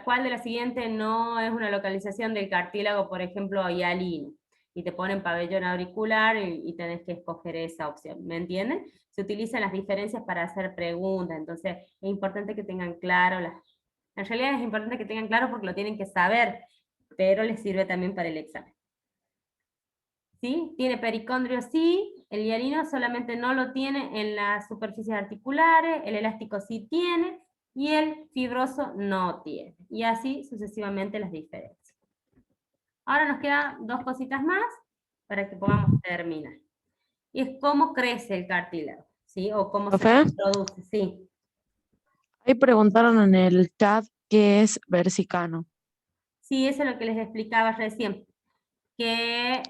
¿cuál de las siguientes no es una localización del cartílago, por ejemplo, hialino? Y te ponen pabellón auricular y tenés que escoger esa opción, ¿me entienden? Se utilizan las diferencias para hacer preguntas, entonces es importante que tengan claro, en realidad es importante que tengan claro porque lo tienen que saber, pero les sirve también para el examen. ¿Sí? ¿Tiene pericondrio? Sí. El hialino solamente no lo tiene en las superficies articulares, el elástico sí tiene, y el fibroso no tiene. Y así sucesivamente las diferencias. Ahora nos quedan dos cositas más para que podamos terminar. Y es cómo crece el cartílago, ¿sí? O cómo se ¿Profe? produce, sí. Ahí preguntaron en el chat qué es versicano. Sí, eso es lo que les explicaba recién. ¿Qué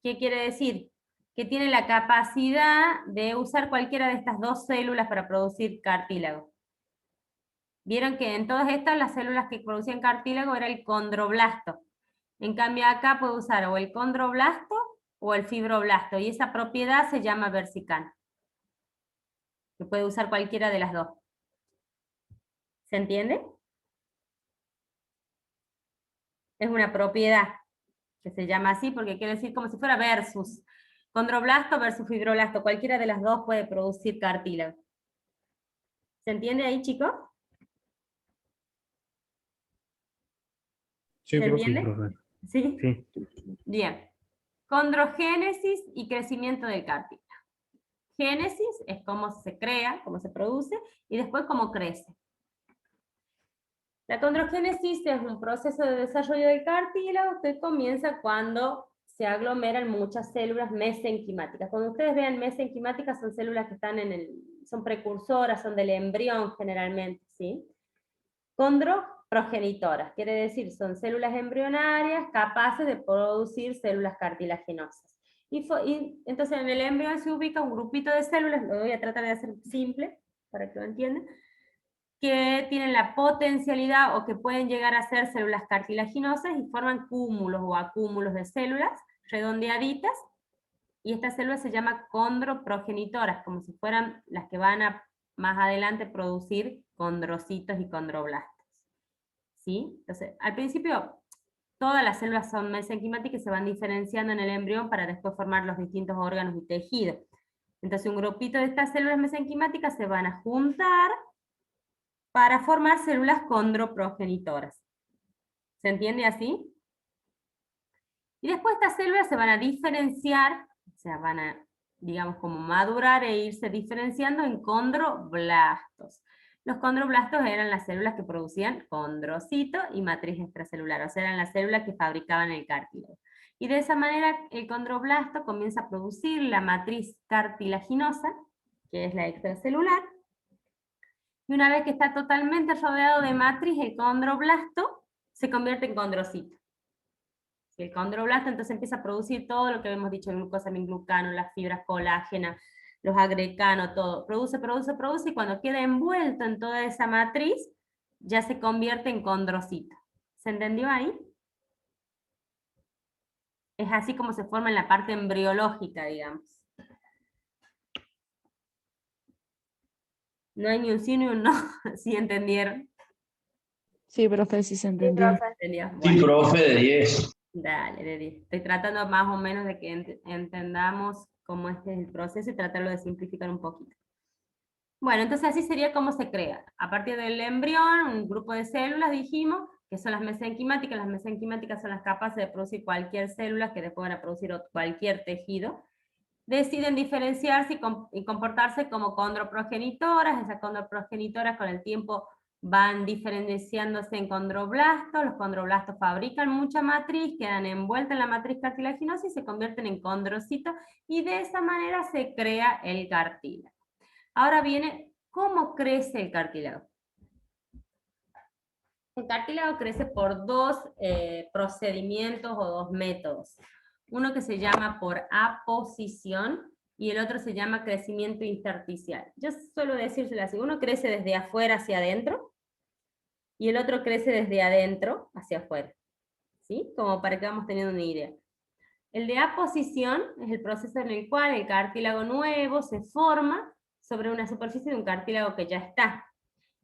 quiere decir? Que tiene la capacidad de usar cualquiera de estas dos células para producir cartílago. Vieron que en todas estas las células que producían cartílago era el condroblasto. En cambio acá puede usar o el condroblasto o el fibroblasto, y esa propiedad se llama versicano. Que puede usar cualquiera de las dos. ¿Se entiende? Es una propiedad que se llama así porque quiere decir como si fuera versus. Condroblasto versus fibroblasto, cualquiera de las dos puede producir cartílago. ¿Se entiende ahí, chicos? Sí, ¿Se profe, entiende? profe. ¿Sí? Sí. Bien. Condrogénesis y crecimiento del cartílago. Génesis es cómo se crea, cómo se produce, y después cómo crece. La condrogénesis es un proceso de desarrollo del cartílago que comienza cuando se aglomeran muchas células mesenquimáticas. Cuando ustedes vean mesenquimáticas son células que están son precursoras, son del embrión generalmente, ¿sí? Condroprogenitoras, quiere decir, son células embrionarias capaces de producir células cartilaginosas. Y entonces en el embrión se ubica un grupito de células, lo voy a tratar de hacer simple para que lo entiendan, que tienen la potencialidad o que pueden llegar a ser células cartilaginosas y forman cúmulos o acúmulos de células redondeaditas, y estas células se llaman condroprogenitoras, como si fueran las que van a más adelante producir condrocitos y condroblastos. ¿Sí? Entonces, al principio, todas las células son mesenquimáticas y se van diferenciando en el embrión para después formar los distintos órganos y tejidos. Entonces, un grupito de estas células mesenquimáticas se van a juntar para formar células condroprogenitoras. ¿Se entiende así? Y después estas células se van a diferenciar, o sea, van a, digamos, como madurar e irse diferenciando en condroblastos. Los condroblastos eran las células que producían condrocito y matriz extracelular, o sea, eran las células que fabricaban el cartílago. Y de esa manera el condroblasto comienza a producir la matriz cartilaginosa, que es la extracelular, y una vez que está totalmente rodeado de matriz, el condroblasto se convierte en condrocito. El condroblasto entonces empieza a producir todo lo que hemos dicho, el glucosaminglucano, las fibras colágenas, los agrecanos, todo. Produce, y cuando queda envuelto en toda esa matriz, ya se convierte en condrocito. ¿Se entendió ahí? Es así como se forma en la parte embriológica, digamos. No hay ni un sí ni un no, ¿sí entendieron? Sí, profe, sí se Sí, entendió. profe. ¿Entendió? Sí, Bueno, profe, de 10. dale, de 10. Estoy tratando más o menos de que entendamos cómo es el proceso y tratarlo de simplificar un poquito. Bueno, entonces así sería como se crea. A partir del embrión, un grupo de células, dijimos, que son las mesenquimáticas. Las mesenquimáticas son las capaces de producir cualquier célula que después van a producir cualquier tejido. Deciden diferenciarse y comportarse como condroprogenitoras. Esas condroprogenitoras con el tiempo van diferenciándose en condroblastos. Los condroblastos fabrican mucha matriz, quedan envueltas en la matriz cartilaginosa y se convierten en condrocitos, y de esa manera se crea el cartílago. Ahora viene, ¿cómo crece el cartílago? El cartílago crece por dos procedimientos o dos métodos. Uno que se llama por aposición y el otro se llama crecimiento intersticial. Yo suelo decírselo así: uno crece desde afuera hacia adentro y el otro crece desde adentro hacia afuera. ¿Sí? Como para que vamos teniendo una idea. El de aposición es el proceso en el cual el cartílago nuevo se forma sobre una superficie de un cartílago que ya está.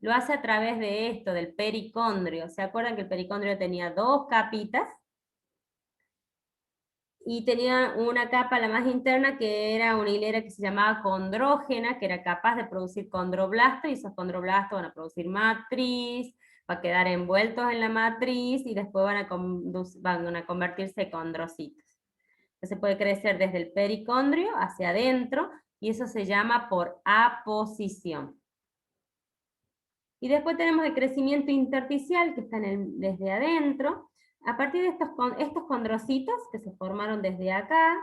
Lo hace a través de esto, del pericondrio. ¿Se acuerdan que el pericondrio tenía dos capitas? Y tenía una capa, la más interna, que era una hilera que se llamaba condrógena, que era capaz de producir condroblastos, y esos condroblastos van a producir matriz, va a quedar envueltos en la matriz, y después van a convertirse en condrocitos. Entonces puede crecer desde el pericondrio hacia adentro, y eso se llama por aposición. Y después tenemos el crecimiento intersticial, que está desde adentro. A partir de estos condrocitos, que se formaron desde acá,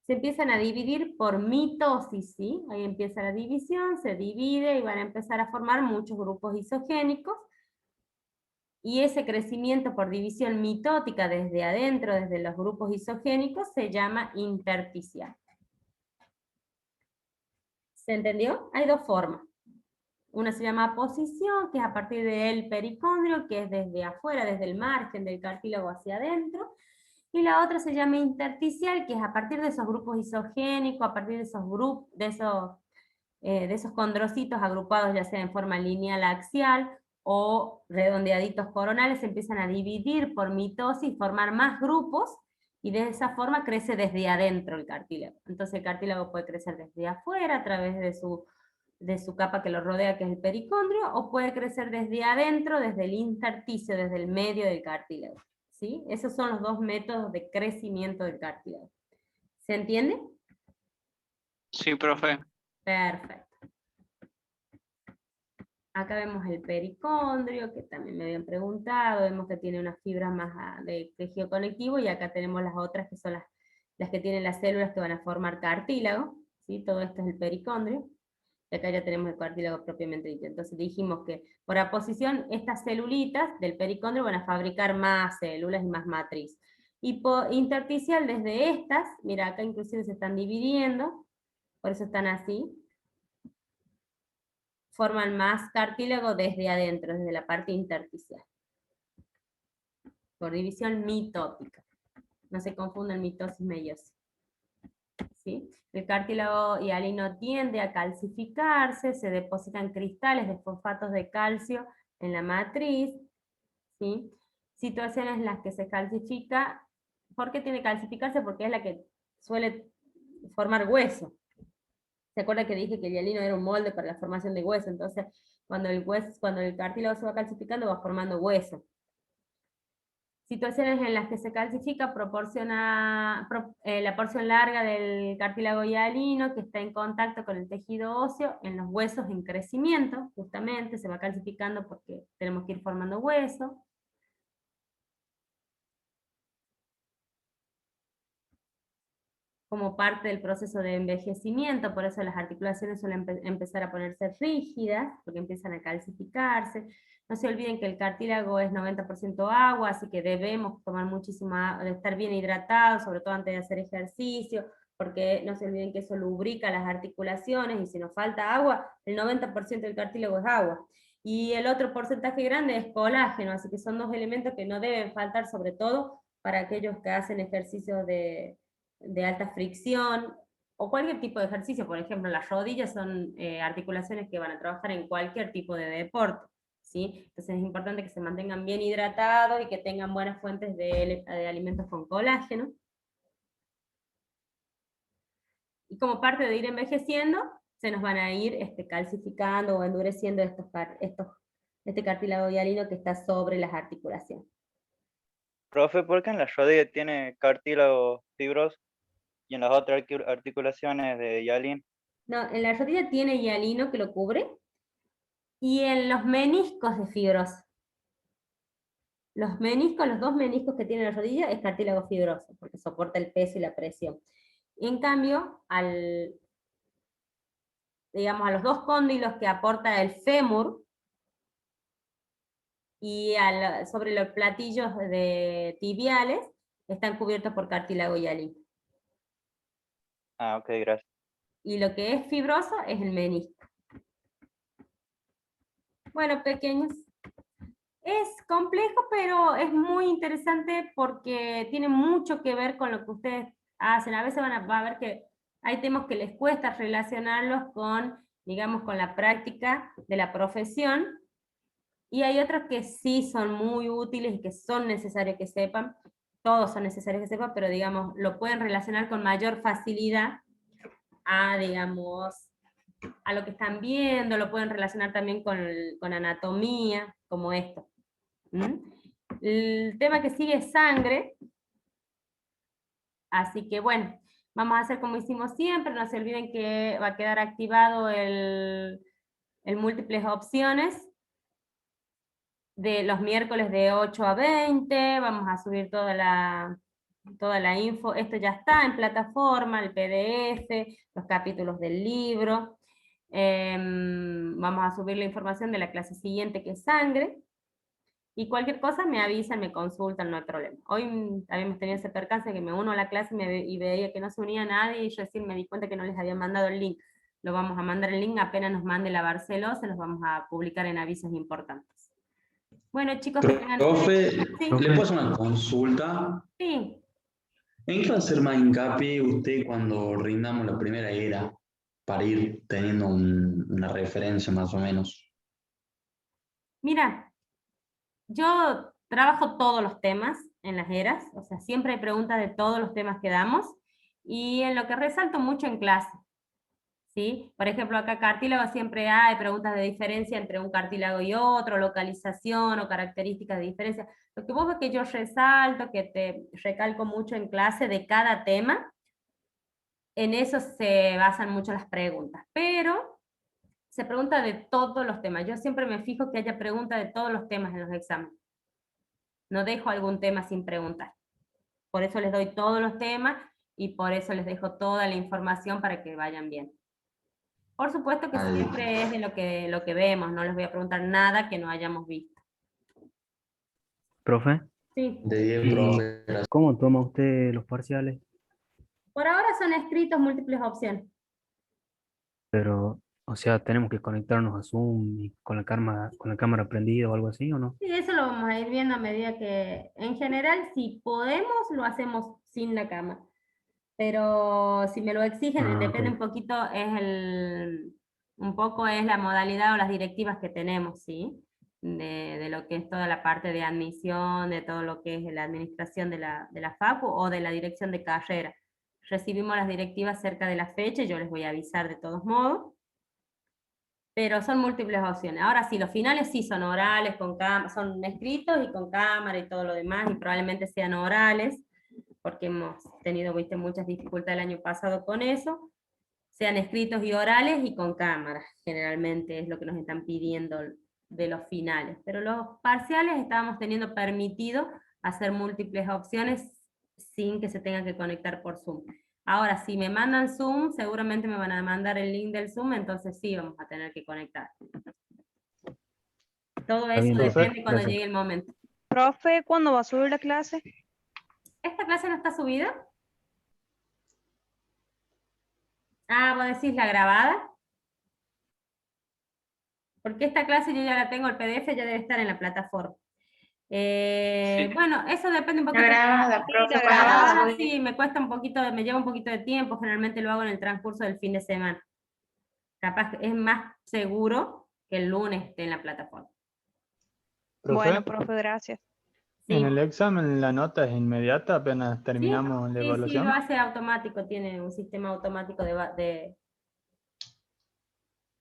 se empiezan a dividir por mitosis, ¿sí? Ahí empieza la división, se divide y van a empezar a formar muchos grupos isogénicos. Y ese crecimiento por división mitótica desde adentro, desde los grupos isogénicos, se llama intersticial. ¿Se entendió? Hay dos formas. Una se llama aposición, que es a partir del pericondrio, que es desde afuera, desde el margen del cartílago hacia adentro. Y la otra se llama intersticial, que es a partir de esos grupos isogénicos, a partir de esos condrocitos agrupados ya sea en forma lineal axial o redondeaditos coronales, se empiezan a dividir por mitosis, formar más grupos, y de esa forma crece desde adentro el cartílago. Entonces el cartílago puede crecer desde afuera a través de su capa que lo rodea, que es el pericondrio, o puede crecer desde adentro, desde el intersticio, desde el medio del cartílago. ¿Sí? Esos son los dos métodos de crecimiento del cartílago. ¿Se entiende? Sí, profe. Perfecto. Acá vemos el pericondrio, que también me habían preguntado. Vemos que tiene unas fibras más de tejido conectivo, y acá tenemos las otras que son las que tienen las células que van a formar cartílago. ¿Sí? Todo esto es el pericondrio. Y acá ya tenemos el cartílago propiamente dicho. Entonces dijimos que por aposición estas celulitas del pericondrio van a fabricar más células y más matriz. Y por intersticial, desde estas, mira, acá inclusive se están dividiendo, por eso están así, forman más cartílago desde adentro, desde la parte intersticial. Por división mitótica. No se confundan mitosis meiosis. ¿Sí? El cartílago hialino tiende a calcificarse, se depositan cristales de fosfatos de calcio en la matriz. ¿Sí? Situaciones en las que se calcifica. ¿Por qué tiene que calcificarse? Porque es la que suele formar hueso. ¿Se acuerda que dije que el hialino era un molde para la formación de hueso? Entonces, cuando el cartílago se va calcificando, va formando hueso. Situaciones en las que se calcifica la porción larga del cartílago hialino, que está en contacto con el tejido óseo en los huesos en crecimiento, justamente se va calcificando porque tenemos que ir formando hueso. Como parte del proceso de envejecimiento, por eso las articulaciones suelen empezar a ponerse rígidas, porque empiezan a calcificarse. No se olviden que el cartílago es 90% agua, así que debemos tomar muchísima agua, estar bien hidratados, sobre todo antes de hacer ejercicio, porque no se olviden que eso lubrica las articulaciones, y si nos falta agua, el 90% del cartílago es agua. Y el otro porcentaje grande es colágeno, así que son dos elementos que no deben faltar, sobre todo para aquellos que hacen ejercicios de alta fricción, o cualquier tipo de ejercicio. Por ejemplo, las rodillas son articulaciones que van a trabajar en cualquier tipo de deporte, ¿sí? Entonces es importante que se mantengan bien hidratados y que tengan buenas fuentes de alimentos con colágeno. Y como parte de ir envejeciendo, se nos van a ir calcificando o endureciendo este cartílago hialino que está sobre las articulaciones. Profe, ¿por qué en la rodilla tiene cartílago fibroso y en las otras articulaciones de hialín? No, en la rodilla tiene hialino que lo cubre, y en los meniscos de fibroso. Los meniscos, los dos meniscos que tiene la rodilla es cartílago fibroso, porque soporta el peso y la presión. En cambio, digamos, a los dos cóndilos que aporta el fémur, y sobre los platillos tibiales, están cubiertos por cartílago hialino. Ah, ok, gracias. Y lo que es fibroso es el menisco. Bueno, pequeños, es complejo, pero es muy interesante porque tiene mucho que ver con lo que ustedes hacen. A veces va a ver que hay temas que les cuesta relacionarlos con, digamos, con la práctica de la profesión, y hay otros que sí son muy útiles y que son necesarios que sepan. Todos son necesarios que sepan, pero digamos, lo pueden relacionar con mayor facilidad a, digamos, a lo que están viendo, lo pueden relacionar también con anatomía, como esto. El tema que sigue es sangre, así que bueno, vamos a hacer como hicimos siempre, no se olviden que va a quedar activado el múltiples opciones de los miércoles de 8 a 20, vamos a subir toda la info, esto ya está en plataforma, el PDF, los capítulos del libro, vamos a subir la información de la clase siguiente que es sangre, y cualquier cosa me avisan, me consultan, no hay problema. Hoy habíamos tenido ese percance que me uno a la clase y veía que no se unía nadie, y yo recién me di cuenta que no les había mandado el link. Lo vamos a mandar el link, apenas nos mande la Barceló, se los vamos a publicar en avisos importantes. Bueno, chicos, que tengan... Profe, Sí, ¿le puedo hacer una consulta? sí. ¿En qué va a hacer más hincapié usted cuando rindamos la primera era para ir teniendo una referencia más o menos? Mira, yo trabajo todos los temas en las eras, o sea, siempre hay preguntas de todos los temas que damos, y en lo que resalto mucho en clase, ¿sí? Por ejemplo, acá cartílago siempre hay preguntas de diferencia entre un cartílago y otro, localización o características de diferencia. Lo que vos ves que yo resalto, que te recalco mucho en clase de cada tema, en eso se basan mucho las preguntas, pero se pregunta de todos los temas. Yo siempre me fijo que haya preguntas de todos los temas en los exámenes. No dejo algún tema sin preguntar. Por eso les doy todos los temas y por eso les dejo toda la información para que vayan bien. Por supuesto que siempre es de lo que vemos, no les voy a preguntar nada que no hayamos visto. Profe, Sí. De 10, ¿y profe. cómo toma usted los parciales? Por ahora son escritos múltiples opciones. Pero, o sea, ¿tenemos que conectarnos a Zoom y con la cámara prendida o algo así, o no? Sí, eso lo vamos a ir viendo a medida que, en general, si podemos, lo hacemos sin la cámara. Pero si me lo exigen, depende un poquito, un poco es la modalidad o las directivas que tenemos, ¿sí? De lo que es toda la parte de admisión, de todo lo que es la administración de la facu o de la dirección de carrera. Recibimos las directivas cerca de la fecha, yo les voy a avisar de todos modos, pero son múltiples opciones. Ahora sí, los finales sí son orales, son escritos y con cámara y todo lo demás, y probablemente sean orales, porque hemos tenido, viste, muchas dificultades el año pasado con eso, sean escritos y orales y con cámara, generalmente es lo que nos están pidiendo de los finales, pero los parciales estábamos teniendo permitido hacer múltiples opciones sin que se tengan que conectar por Zoom. Ahora, si me mandan Zoom, seguramente me van a mandar el link del Zoom, entonces sí vamos a tener que conectar. Todo Está eso bien, profe. depende cuando Gracias. llegue el momento. Profe, ¿cuándo va a subir la clase? ¿Esta clase no está subida? Ah, ¿vos decís la grabada? Porque esta clase yo ya la tengo, el PDF ya debe estar en la plataforma. Bueno, eso depende un poquito. La grabada, profe, La ¿cuándo va a grabada subir? sí, me cuesta un poquito, me lleva un poquito de tiempo, generalmente lo hago en el transcurso del fin de semana. Capaz que es más seguro que el lunes esté en la plataforma. Profe, Bueno, profe, gracias. Sí. en el examen la nota es inmediata apenas terminamos la Sí, evaluación. lo hace automático, tiene un sistema automático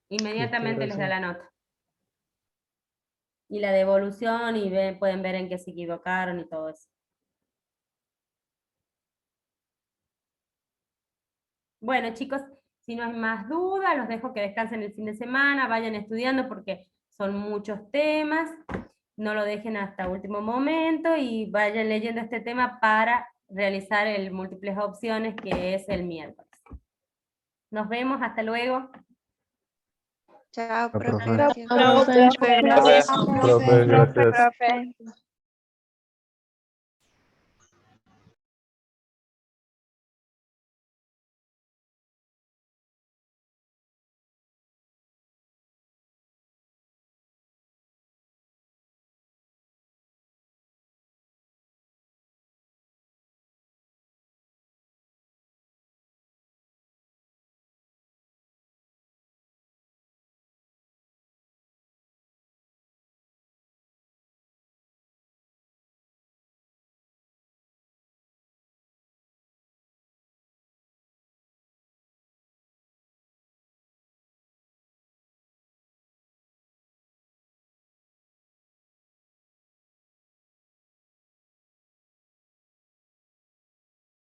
inmediatamente les da la nota. Y la devolución y pueden ver en qué se equivocaron y todo eso. Bueno, chicos, si no hay más dudas, los dejo que descansen el fin de semana, vayan estudiando porque son muchos temas, no lo dejen hasta último momento y vayan leyendo este tema para realizar el múltiples opciones que es el miércoles. Nos vemos, hasta luego. Chao, Chao, profe. profe. Gracias. Chao, profe. Profe, gracias. Profe, gracias. Profe.